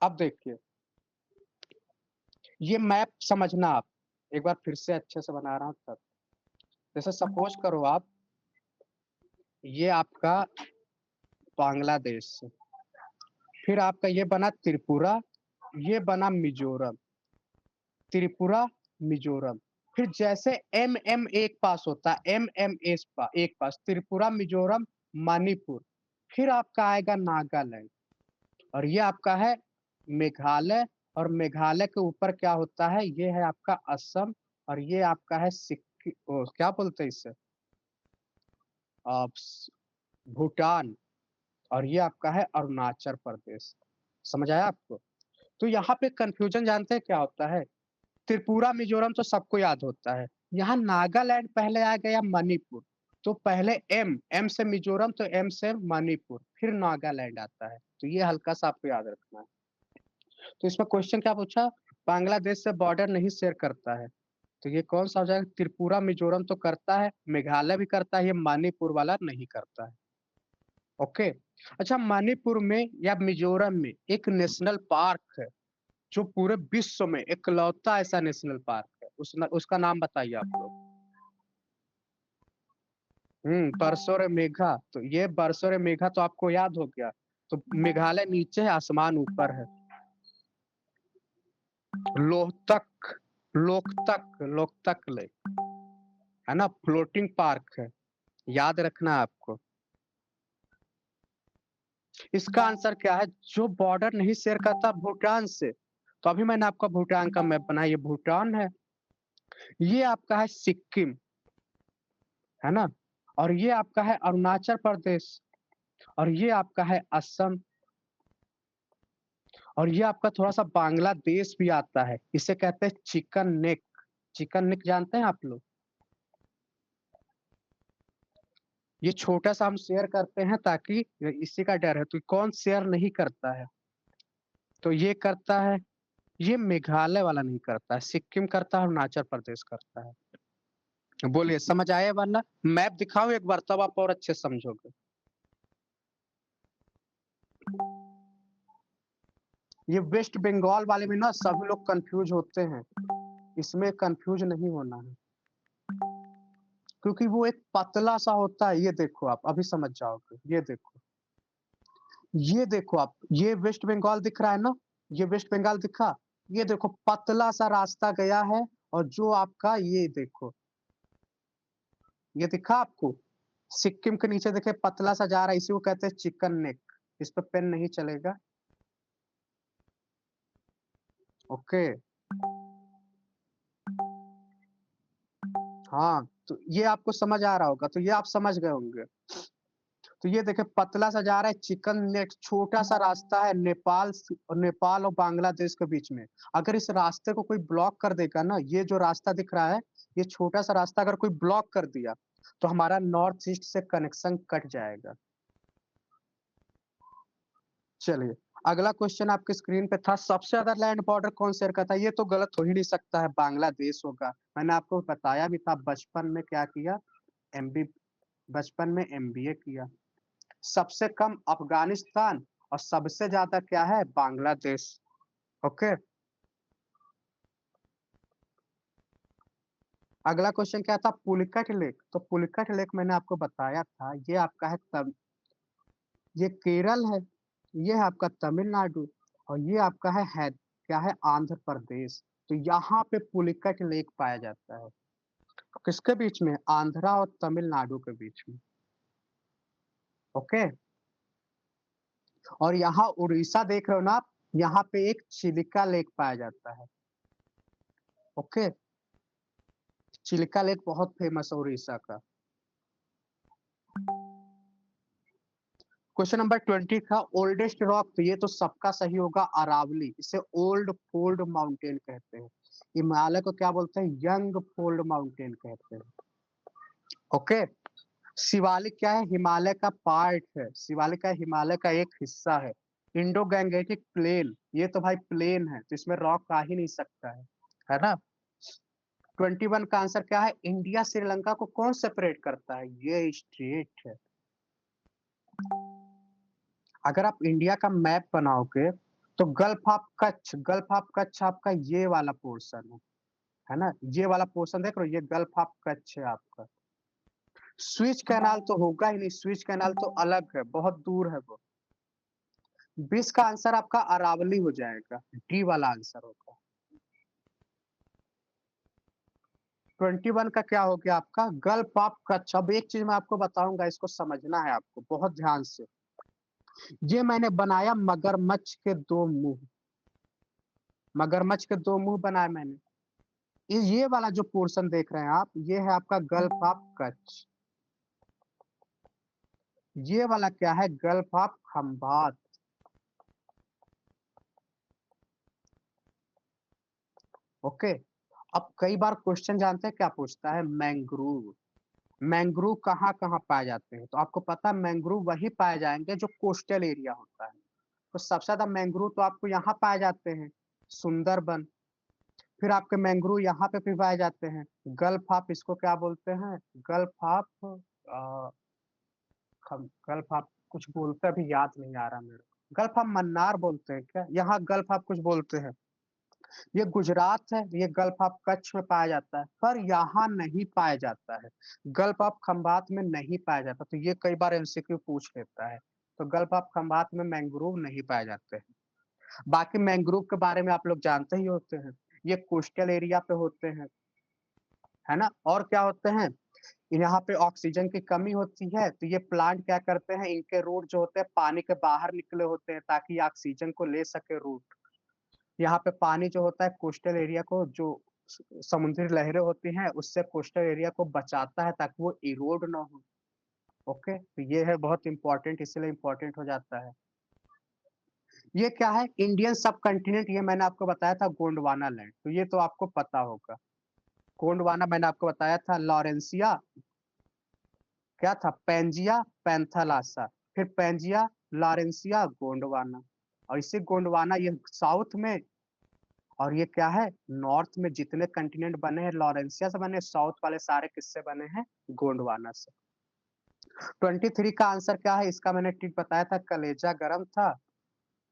[SPEAKER 1] अब देखिए, ये मैप समझना आप, एक बार फिर से अच्छे से बना रहा हूँ तब। जैसे सपोज करो आप, ये आपका बांग्लादेश, फिर आपका ये बना त्रिपुरा, ये बना मिजोरम, त्रिपुरा मिजोरम। फिर जैसे एम एम एक पास होता है, एम एम एक पास, त्रिपुरा मिजोरम मणिपुर, फिर आपका आएगा नागालैंड, और ये आपका है मेघालय। और मेघालय के ऊपर क्या होता है? ये है आपका असम। और ये आपका है सिक्किम, क्या बोलते हैं इसे? आ, भूटान। और ये आपका है अरुणाचल प्रदेश। समझ आया आपको? तो यहाँ पे कंफ्यूजन जानते हैं क्या होता है? त्रिपुरा मिजोरम तो सबको याद होता है, यहाँ नागालैंड पहले आ गया मणिपुर। तो पहले एम, एम से मिजोरम, तो एम से मणिपुर, फिर नागालैंड आता है। तो ये हल्का सा आपको याद रखना है। तो इसमें क्वेश्चन क्या पूछा? बांग्लादेश से बॉर्डर नहीं शेयर करता है, तो ये कौन सा हो जाएगा? त्रिपुरा मिजोरम तो करता है, मेघालय भी करता है, ये मणिपुर वाला नहीं करता है। ओके। अच्छा, मणिपुर में या मिजोरम में एक नेशनल पार्क है, जो पूरे विश्व में इकलौता ऐसा नेशनल पार्क है, उसका नाम बताइए आप लोग। बरसोर मेघा, तो ये बरसोर मेघा तो आपको याद हो गया। तो मेघालय नीचे है, आसमान ऊपर है। लोकतक, लोकतक लेक, है ना, फ्लोटिंग पार्क है, याद रखना आपको। इसका आंसर क्या है? जो बॉर्डर नहीं शेयर करता भूटान से, तो अभी मैंने आपका भूटान का मैप बनाया, ये भूटान है, ये आपका है सिक्किम, है ना, और ये आपका है अरुणाचल प्रदेश, और ये आपका है असम, और ये आपका थोड़ा सा बांग्लादेश भी आता है, इसे कहते हैं चिकन नेक। चिकन नेक जानते हैं आप लोग? ये छोटा सा हम शेयर करते हैं ताकि, इसी का डर है, तो कौन शेयर नहीं करता है? तो ये करता है, ये मेघालय वाला नहीं करता है, सिक्किम करता है, अरुणाचल प्रदेश करता है। बोलिए समझ आया वरना मैप दिखाऊं एक बार तब आप और अच्छे से समझोगे। ये वेस्ट बंगाल वाले में ना सभी लोग कंफ्यूज होते हैं, इसमें कंफ्यूज नहीं होना है, क्योंकि वो एक पतला सा होता है। ये देखो आप अभी समझ जाओगे, ये देखो, ये देखो आप, ये वेस्ट बंगाल दिख रहा है ना, ये वेस्ट बंगाल दिखा, ये देखो पतला सा रास्ता गया है, और जो आपका ये देखो, ये दिखा आपको, सिक्किम के नीचे देखे पतला सा जा रहा है, इसी को कहते हैं चिकन नेक। इस पे पेन नहीं चलेगा। ओके, हाँ तो ये आपको समझ आ रहा होगा, तो ये आप समझ गए होंगे। तो ये देखे पतला सा जा रहा है चिकन नेक, छोटा सा रास्ता है नेपाल और बांग्लादेश के बीच में। अगर इस रास्ते को कोई ब्लॉक कर देगा ना, ये जो रास्ता दिख रहा है, ये छोटा सा रास्ता अगर कोई ब्लॉक कर दिया तो हमारा नॉर्थ ईस्ट से कनेक्शन कट जाएगा। चलिए अगला क्वेश्चन आपके स्क्रीन पे था, सबसे ज्यादा लैंड बॉर्डर कौन शेयर करता है? ये तो गलत हो ही नहीं सकता है, बांग्लादेश होगा। मैंने आपको बताया भी था बचपन में क्या किया, एमबी बचपन में एमबीए किया। सबसे कम अफगानिस्तान और सबसे ज्यादा क्या है, बांग्लादेश। ओके, अगला क्वेश्चन क्या था, पुलिकट लेक। तो पुलिकट लेक मैंने आपको बताया था, ये आपका है ये केरल है, ये है आपका तमिलनाडु, और ये आपका है क्या है, आंध्र प्रदेश। तो यहाँ पे पुलिकट लेक पाया जाता है, किसके बीच में, आंध्रा और तमिलनाडु के बीच में। ओके, और यहाँ उड़ीसा देख रहे हो ना आप, यहाँ पे एक चिलिका लेक पाया जाता है। ओके, चिलिका लेक बहुत फेमस है उड़ीसा का। क्वेश्चन नंबर 20 था, ओल्डेस्ट रॉक। तो ये तो सबका सही होगा, अरावली। इसे ओल्ड फोल्ड माउंटेन कहते हैं। हिमालय को क्या बोलते हैं, यंग फोल्ड माउंटेन कहते हैं। ओके, शिवालिक क्या है, हिमालय का पार्ट है, शिवालिक का हिमालय का एक हिस्सा है। इंडो गैंगेटिक प्लेन, ये तो भाई प्लेन है, तो इसमें रॉक आ ही नहीं सकता है ना। 21 का आंसर क्या है, इंडिया श्रीलंका को कौन सेपरेट करता है, ये स्ट्रेट है। अगर आप इंडिया का मैप बनाओगे तो गल्फ ऑफ कच्छ आपका ये वाला पोर्शन है ना, ये वाला पोर्शन देख रहे हो, ये गल्फ ऑफ कच्छ है आपका। स्विच कैनाल तो होगा ही नहीं, स्विच कैनाल तो अलग है, बहुत दूर है वो। 20 का आंसर आपका अरावली हो जाएगा, डी वाला आंसर होगा। 21 का क्या हो गया आपका, गल्फ ऑफ कच्छ। अब एक चीज मैं आपको बताऊंगा, इसको समझना है आपको बहुत ध्यान से। ये मैंने बनाया मगरमच्छ के दो मुंह, मगरमच्छ के दो मुंह बनाए मैंने। ये वाला जो पोर्शन देख रहे हैं आप, ये है आपका गल्फ ऑफ कच्छ। ये वाला क्या है, गल्फ ऑफ खंबात। ओके, अब कई बार क्वेश्चन जानते हैं क्या पूछता है, मैंग्रोव। मैंग्रोव कहाँ कहाँ पाए जाते हैं? तो आपको पता है मैंग्रोव वही पाए जाएंगे जो कोस्टल एरिया होता है। तो सबसे ज्यादा मैंग्रोव तो आपको यहाँ पाए जाते हैं, सुंदरबन। फिर आपके मैंग्रोव यहाँ पे भी पाए जाते हैं, गल्फ ऑफ, इसको क्या बोलते हैं, गल्फ ऑफ गल्फ ऑफ कुछ बोलते, अभी याद नहीं आ रहा मेरे को। गल्फ ऑफ मन्नार बोलते हैं क्या, यहाँ गल्फ ऑफ कुछ बोलते हैं। ये गुजरात है, ये गल्फ ऑफ कच्छ में पाया जाता है, पर यहाँ नहीं पाया जाता है। गल्फ ऑफ खंबात में नहीं पाया जाता, तो ये कई बार एमसीक्यू पूछ लेता है। तो गल्फ ऑफ खंबात में मैंग्रोव नहीं पाए जाते हैं। बाकी मैंग्रोव के बारे में आप लोग जानते ही होते हैं, ये कोस्टल एरिया पे होते हैं, है ना। और क्या होते हैं, यहाँ पे ऑक्सीजन की कमी होती है, तो ये प्लांट क्या करते हैं, इनके रूट जो होते हैं पानी के बाहर निकले होते हैं ताकि ऑक्सीजन को ले सके रूट। यहाँ पे पानी जो होता है कोस्टल एरिया को, जो समुद्री लहरें होती हैं उससे कोस्टल एरिया को बचाता है ताकि वो इरोड ना हो। ओके, तो ये है बहुत इंपॉर्टेंट, इसलिए इंपॉर्टेंट हो जाता है। ये क्या है, इंडियन सब कंटिनेंट, ये मैंने आपको बताया था गोंडवाना लैंड, तो ये तो आपको पता होगा। गोंडवाना मैंने आपको बताया था, लॉरेंसिया क्या था, पेंजिया पैंथालासा, फिर पेंजिया, लॉरेंसिया, गोंडवाना। और इसी गोंडवाना ये साउथ में, और ये क्या है नॉर्थ में। जितने कंटिनेंट बने हैं लॉरेंसिया से बने, साउथ वाले सारे किससे बने हैं, गोंडवाना से। 23 का आंसर क्या है इसका, मैंने ठीक बताया था, कलेजा गरम था,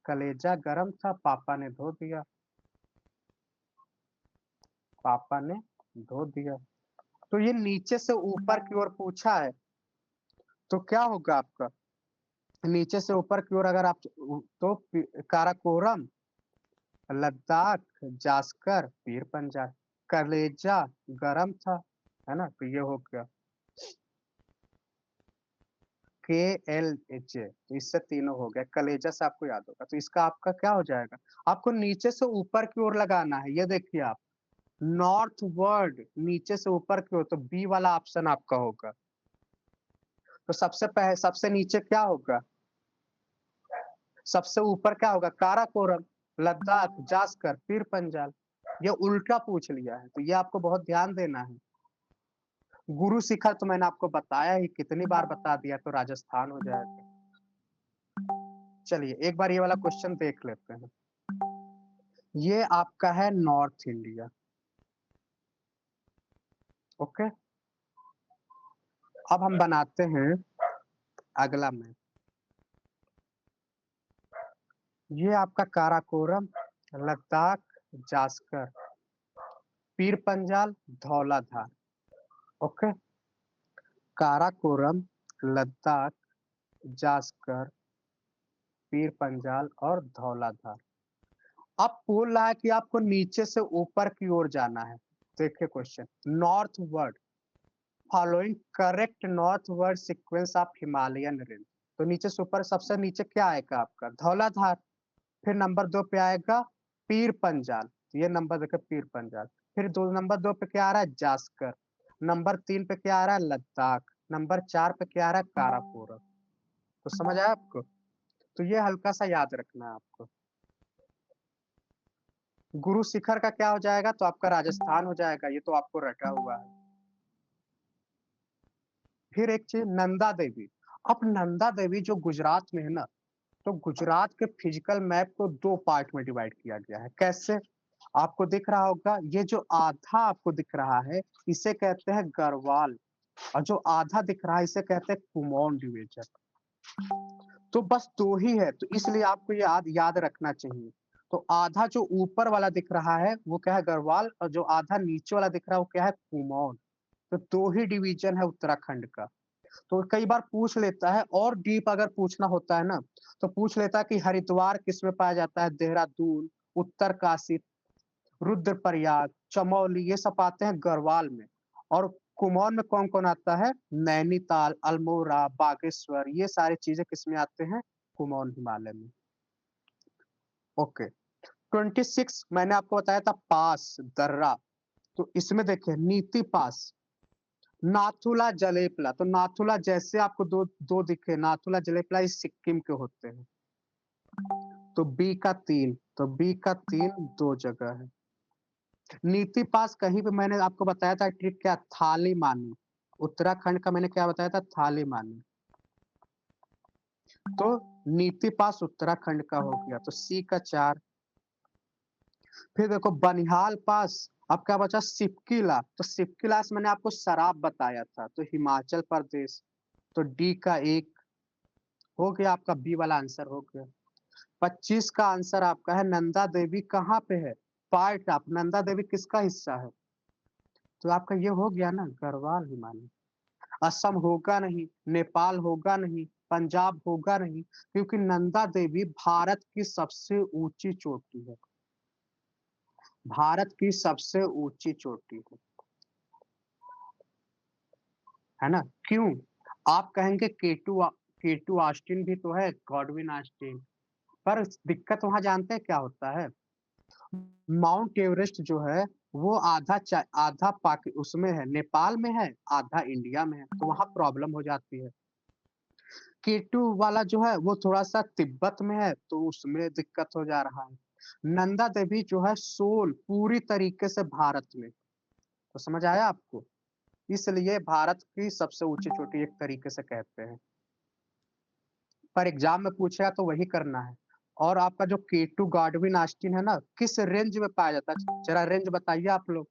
[SPEAKER 1] कलेजा गरम था, पापा ने धो दिया, पापा ने धो दिया। तो ये नीचे से ऊपर की ओर पूछा है, तो क्या होगा आपका, नीचे से ऊपर की ओर अगर आप तो काराकोरम, लद्दाख, जास्कर, पीर पंजाल। कलेजा गरम था, है ना, तो ये हो गया के एल एच ए, तो इससे तीनों हो गया, कलेजा से आपको याद होगा। तो इसका आपका क्या हो जाएगा, आपको नीचे से ऊपर की ओर लगाना है। ये देखिए आप, नॉर्थ वर्ड नीचे से ऊपर की ओर, तो बी वाला ऑप्शन आपका होगा। तो सबसे नीचे क्या होगा, सबसे ऊपर क्या होगा, काराकोरम, लद्दाख, जास्कर, पीर पंजाल। ये उल्टा पूछ लिया है, तो ये आपको बहुत ध्यान देना है। गुरु शिखर तो मैंने आपको बताया ही, कितनी बार बता दिया, तो राजस्थान हो जाएगा। चलिए एक बार ये वाला क्वेश्चन देख लेते हैं। ये आपका है नॉर्थ इंडिया, ओके। अब हम बनाते हैं अगला मैप। ये आपका काराकोरम, लद्दाख, जास्कर, पीर पंजाल, धौलाधार, ओके। काराकोरम, लद्दाख, जास्कर, पीर पंजाल और धौलाधार। अब बोल रहा है कि आपको नीचे से ऊपर की ओर जाना है। देखिए question, north word following correct north word sequence of Himalayan range. तो नीचे से ऊपर सबसे नीचे क्या आएगा आपका, धौलाधार। फिर नंबर 2 पे आएगा पीर पंजाल, तो ये नंबर देखिए पीर पंजाल। फिर नंबर 2 पे क्या आ रहा है, जास्कर। नंबर 3 पे क्या आ रहा है, लद्दाख। नंबर 4 पे क्या आ रहा है, काराकोरम। तो समझ आया आपको, तो ये हल्का सा याद रखना है आपको। गुरु शिखर का क्या हो जाएगा, तो आपका राजस्थान हो जाएगा, ये तो आपको रटा हुआ है। फिर एक चीज नंदा देवी। अब नंदा देवी जो गुजरात में है ना, तो गुजरात के फिजिकल मैप को 2 पार्ट में डिवाइड किया गया है। कैसे, आपको दिख रहा होगा, ये जो आधा आपको दिख रहा है इसे कहते हैं गढ़वाल, और जो आधा दिख रहा है इसे कहते हैं कुमाऊं डिवीजन। तो बस 2 ही है, तो इसलिए आपको ये याद रखना चाहिए। तो आधा जो ऊपर वाला दिख रहा है वो क्या है, गढ़वाल, और जो आधा नीचे वाला दिख रहा है वो क्या है, कुमाऊं। तो 2 ही डिवीजन है उत्तराखंड का। तो कई बार पूछ लेता है, और डीप अगर पूछना होता है ना, तो पूछ लेता है कि हरिद्वार किस में पाया जाता है, देहरादून, उत्तरकाशी, रुद्रप्रयाग, चमोली, ये सब आते हैं गढ़वाल में। और कुमाऊं में कौन कौन आता है, नैनीताल, अल्मोड़ा, बागेश्वर, ये सारी चीजें किसमें आते हैं, कुमाऊं हिमालय में, ओके। 26 मैंने आपको बताया था पास, दर्रा। तो इसमें देखिए नीति पास, नाथुला, जलेपला। तो नाथुला जैसे आपको दो दो दिखे, नाथुला जलेपला इस सिक्किम के होते हैं। तो बी का 3, तो बी का 3 2 जगह है। नीति पास कहीं पे मैंने आपको बताया था ट्रिक क्या, थाली मानी। उत्तराखंड का मैंने क्या बताया था, थाली मानी। तो नीति पास उत्तराखंड का हो गया, तो सी का 4। फिर देखो बनिहाल पास, अब क्या बचा, सिपकिला। तो सिपकिला से मैंने आपको शराब बताया था, तो हिमाचल प्रदेश। तो डी का 1 हो गया, आपका बी वाला आंसर हो गया। 25 का आंसर आपका है नंदा देवी, कहाँ पे है, पार्ट ऑफ नंदा देवी किसका हिस्सा है, तो आपका ये हो गया ना, गढ़वाल हिमालय। असम होगा नहीं, नेपाल होगा नहीं, पंजाब होगा नहीं, क्योंकि नंदा देवी भारत की सबसे ऊंची चोटी है, भारत की सबसे ऊंची चोटी है ना। क्यों, आप कहेंगे केटू ऑस्टिन भी तो है, गॉडविन ऑस्टिन, पर दिक्कत वहां जानते हैं क्या होता है, माउंट एवरेस्ट जो है वो आधा पाकि उसमें है, नेपाल में है, आधा इंडिया में है, तो वहां प्रॉब्लम हो जाती है। केटू वाला जो है वो थोड़ा सा तिब्बत में है, तो उसमें दिक्कत हो जा रहा है। नंदा देवी जो है सोल पूरी तरीके से भारत में, तो समझ आया आपको, इसलिए भारत की सबसे ऊंची चोटी एक तरीके से कहते हैं। पर एग्जाम में पूछेगा तो वही करना है, और आपका जो K2 गॉडविन ऑस्टिन है ना, किस रेंज में पाया जाता है? जरा रेंज बताइए आप लोग।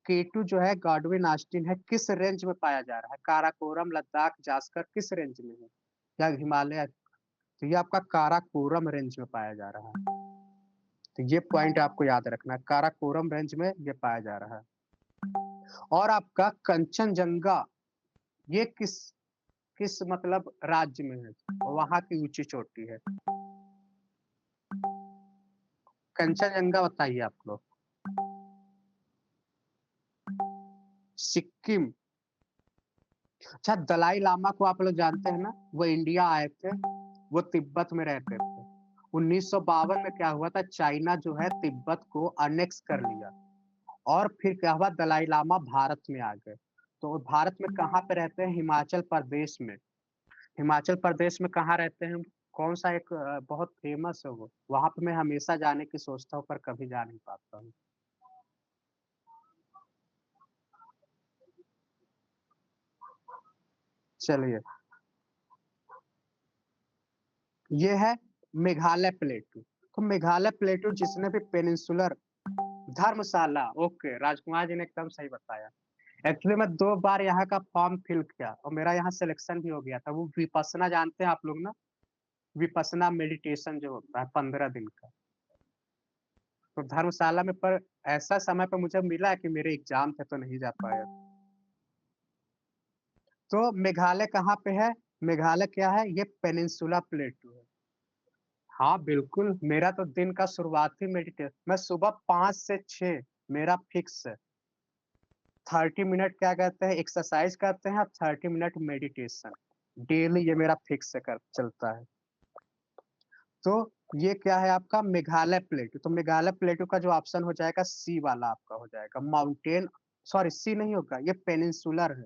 [SPEAKER 1] K2 जो है गॉडविन ऑस्टिन है, किस रेंज में पाया जा रहा है? काराकोरम, लद्दाख, जास्कर किस रेंज में है? या हिमालय? तो ये आपका काराकोरम रेंज में पाया जा रहा है। तो ये पॉइंट आपको याद रखना है, काराकोरम रेंज में ये पाया जा रहा है। और आपका कंचनजंगा, ये किस किस मतलब राज्य में है? वहाँ की ऊंची चोटी है। कंचनजंगा बताइए आप लोग। सिक्किम। अच्छा, दलाई लामा को आप लोग जानते हैं ना, वो इंडिया आए थे, वो तिब्बत में रहते थे। 1952 में क्या हुआ था, चाइना जो है तिब्बत को अनेक्स कर लिया, और फिर क्या हुआ, दलाई लामा भारत में आ गए। तो भारत में कहाँ पे रहते हैं? हिमाचल प्रदेश में। हिमाचल प्रदेश में कहाँ रहते हैं? कौन सा एक बहुत फेमस है वो, वहां पे मैं हमेशा जाने की सोचता हूँ पर कभी जा नहीं पाता हूँ। चलिए, ये है मेघालय प्लेटू। तो मेघालय प्लेटू जिसने भी पेनिनसुलर, धर्मशाला, ओके, राजकुमार जी ने एकदम सही बताया। एक्चुअली मैं 2 बार यहाँ का फॉर्म फिल किया और मेरा यहाँ सिलेक्शन भी हो गया था। वो विपस्सना जानते हैं आप लोग ना? विपस्सना मेडिटेशन जो होता है 15 दिन का। तो धर्मशाला में, पर ऐसा समय पे मुझे मिला कि मेरे एग्जाम थे तो नहीं जा पाया। तो मेघालय कहाँ पे है? मेघालय क्या है? ये पेनिनसुला प्लेटू है। हाँ बिल्कुल, मेरा तो दिन का शुरुआती मेडिटेशन, मैं सुबह 5 से 6 मेरा फिक्स है। 30 मिनट क्या कहते हैं, एक्सरसाइज करते हैं, 30 मिनट मेडिटेशन, डेली ये मेरा फिक्स कर चलता है। तो ये क्या है आपका मेघालय प्लेटू। तो मेघालय प्लेटू का जो ऑप्शन हो जाएगा सी वाला आपका हो जाएगा, माउंटेन, सॉरी सी नहीं होगा, ये पेनिनसुलर है,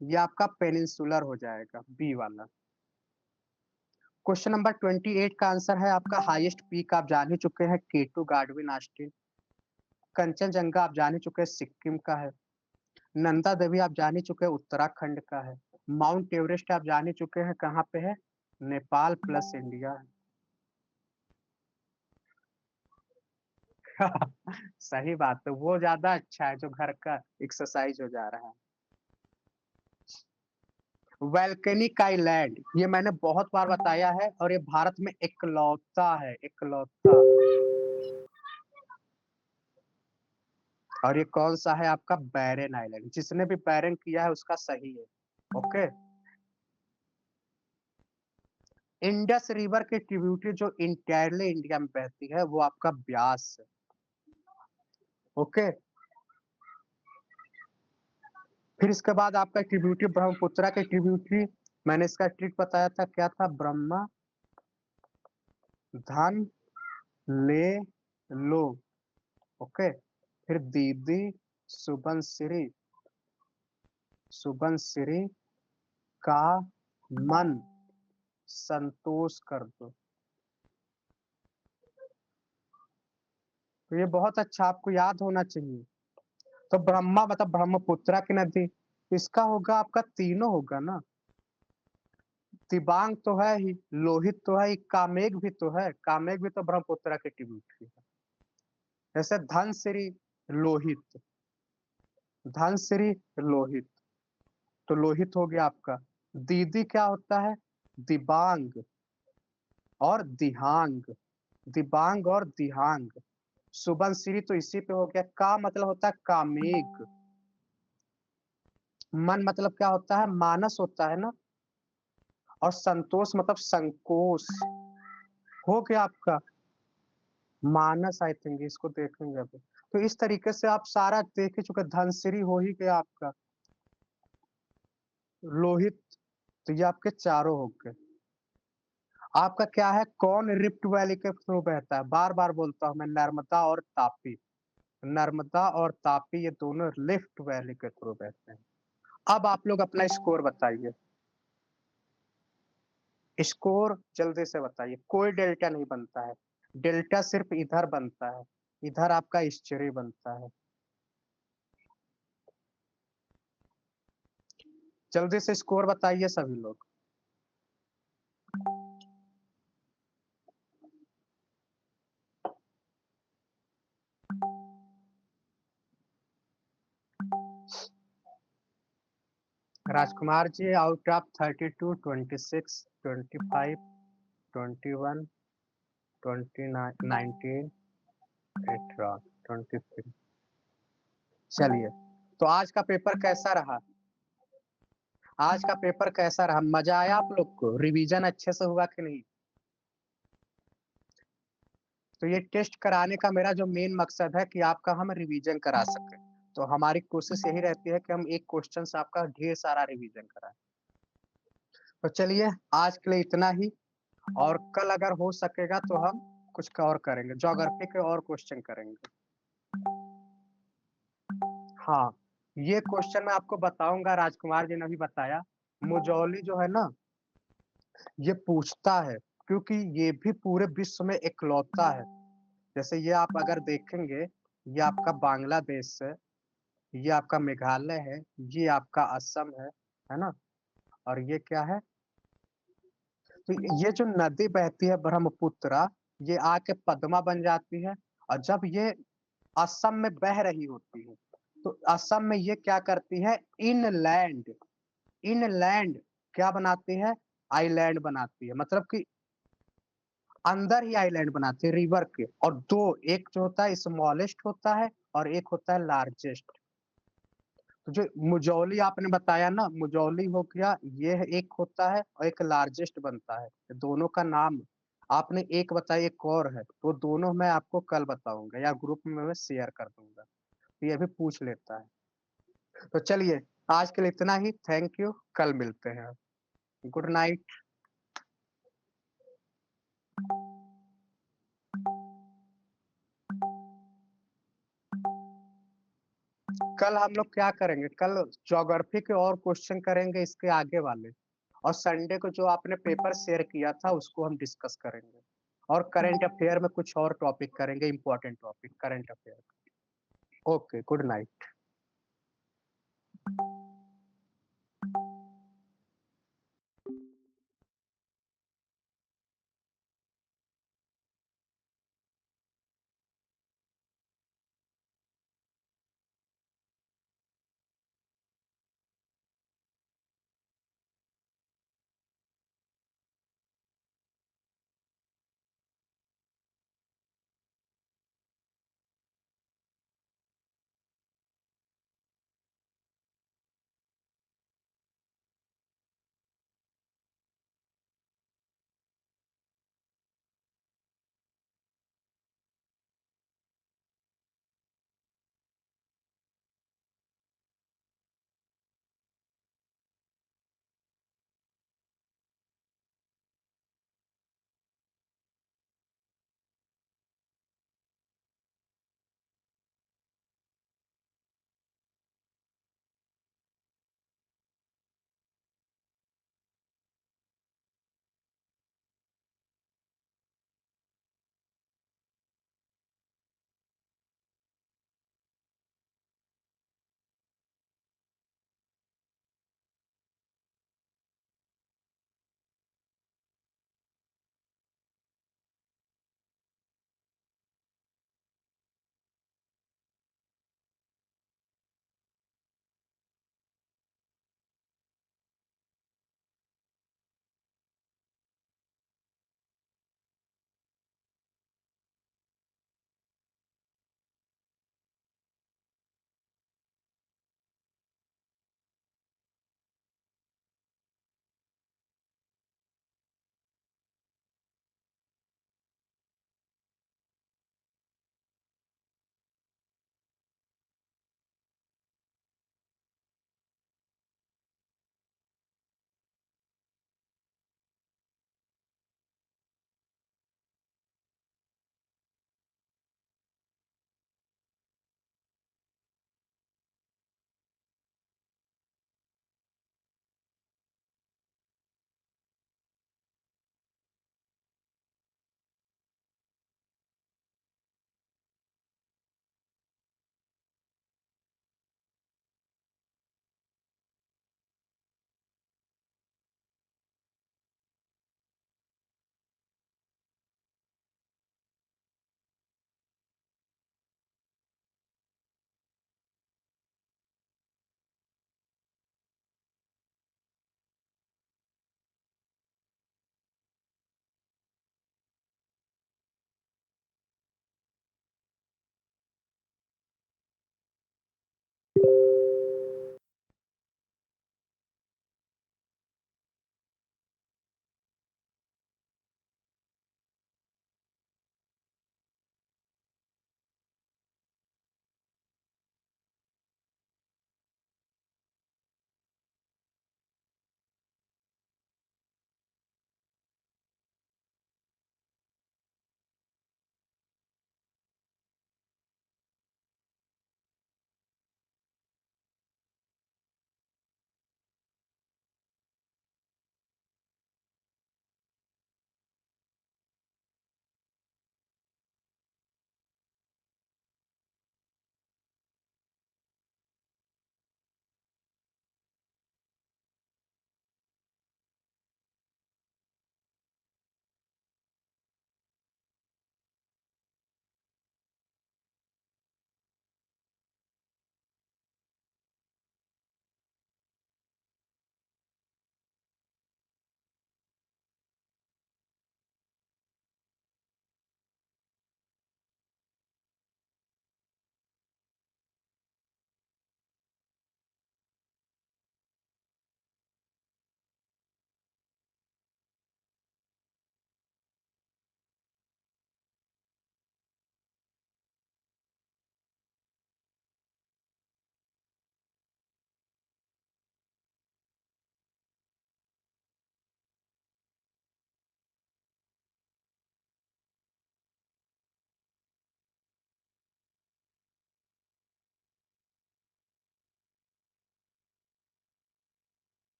[SPEAKER 1] ये आपका पेनिनसुलर हो जाएगा, बी वाला। क्वेश्चन नंबर 28 का आंसर है आपका, हाईएस्ट पीक आप जान ही चुके हैं, K2 गार्डविन ऑस्टिन। कंचनजंगा आप जान ही चुके हैं, सिक्किम का है। नंदा देवी आप जान ही चुके हैं, उत्तराखंड का है। माउंट एवरेस्ट आप जान ही चुके हैं, कहाँ पे है? Nepal plus India. सही बात है, वो ज्यादा अच्छा है जो घर का एक्सरसाइज हो जा रहा है। वैल्केनिक आइलैंड, ये मैंने बहुत बार बताया है, और ये भारत में इकलौता है, इकलौता। और ये कौन सा है आपका? बैरन आइलैंड। जिसने भी बैरन किया है उसका सही है। ओके। इंडस रिवर की ट्रिब्यूटरी जो इंटायरली इंडिया में बहती है वो आपका ब्यास है। ओके। फिर इसके बाद आपका ट्रिब्यूटरी ब्रह्मपुत्रा के ट्रिब्यूटरी, मैंने इसका ट्रिक बताया था, क्या था? ब्रह्मा, धन, ले, लो। ओके। फिर दीदी, सुबनसिरी, सुबनसिरी का मन संतोष कर दो। तो ये बहुत अच्छा आपको याद होना चाहिए। तो ब्रह्मा मतलब ब्रह्मपुत्रा की नदी, इसका होगा आपका तीनों होगा ना। दिबांग तो है ही, लोहित तो है ही, कामेग भी तो है, कामेग भी तो ब्रह्मपुत्रा के ट्रिब्यूटरी है। जैसे धनसिरी, लोहित, धनसिरी, लोहित, तो लोहित हो गया आपका। दीदी क्या होता है? दिबांग और दिहांग, दिबांग और दिहांग। सुबनसिरी तो इसी पे हो गया। का मतलब होता है कामेग। मन मतलब क्या होता है? मानस होता है ना। और संतोष मतलब संकोच। हो गया आपका मानस, आई थिंक इसको देखेंगे अभी। तो इस तरीके से आप सारा देख ही चुके, धनसिरी हो ही गया आपका, लोहित, तो ये आपके चारों हो गए। आपका क्या है? कौन रिफ्ट वैली के थ्रू बहता है? बार बार बोलता हूं मैं, नर्मदा और तापी। नर्मदा और तापी ये दोनों लिफ्ट वैली के थ्रू बहते हैं। अब आप लोग अपना स्कोर बताइए, स्कोर जल्दी से बताइए। कोई डेल्टा नहीं बनता है, डेल्टा सिर्फ इधर बनता है, इधर आपका इश्चरी बनता है। जल्दी से स्कोर बताइए सभी लोग। Rajkumar ji, out of 32, 26, 25, 21, 29, 19, 18, 23। चलिए, तो आज का पेपर कैसा रहा? आज का पेपर कैसा रहा? मजा आया आप लोग को? रिवीजन अच्छे से हुआ कि नहीं? तो ये टेस्ट कराने का मेरा जो मेन मकसद है कि आपका हम रिवीजन करा सकें। तो हमारी कोशिश यही रहती है कि हम एक क्वेश्चन से आपका ढेर सारा रिवीजन कराएं। तो चलिए, आज के लिए इतना ही, और कल अगर हो सकेगा तो हम कुछ और करेंगे, ज्योग्राफी के और क्वेश्चन करेंगे। हाँ, ये क्वेश्चन मैं आपको बताऊंगा, राजकुमार जी ने भी बताया। मुजौली जो है ना, ये पूछता है, क्योंकि ये भी पूरे विश्व में इकलौता है। जैसे ये आप अगर देखेंगे, ये आपका बांग्लादेश है, ये आपका मेघालय है, ये आपका असम है ना? और ये क्या है? तो ये जो नदी बहती है ब्रह्मपुत्रा, ये आके पद्मा बन जाती है, और जब ये असम में बह रही होती है, तो असम में ये क्या करती है? इनलैंड, इनलैंड क्या बनाती है? आइलैंड बनाती है, मतलब कि अंदर ही आइलैंड बनाती है रिवर के। और दो, एक जो होता है स्मॉलेस्ट होता है, और एक होता है लार्जेस्ट। तो जो मुजौली आपने बताया ना, मुजौली हो गया, ये एक होता है और एक लार्जेस्ट बनता है। दोनों का नाम आपने एक बताया, एक और है, तो दोनों मैं आपको कल बताऊंगा या ग्रुप में मैं शेयर कर दूंगा। तो ये भी पूछ लेता है। तो चलिए, आज के लिए इतना ही। थैंक यू, कल मिलते हैं। Good night. कल हम लोग क्या करेंगे? कल ज्योग्राफी के और क्वेश्चन करेंगे, इसके आगे वाले। और संडे को जो आपने पेपर शेयर किया था उसको हम डिस्कस करेंगे। और करंट अफेयर में कुछ और टॉपिक करेंगे, important topic current affair. Okay, good night.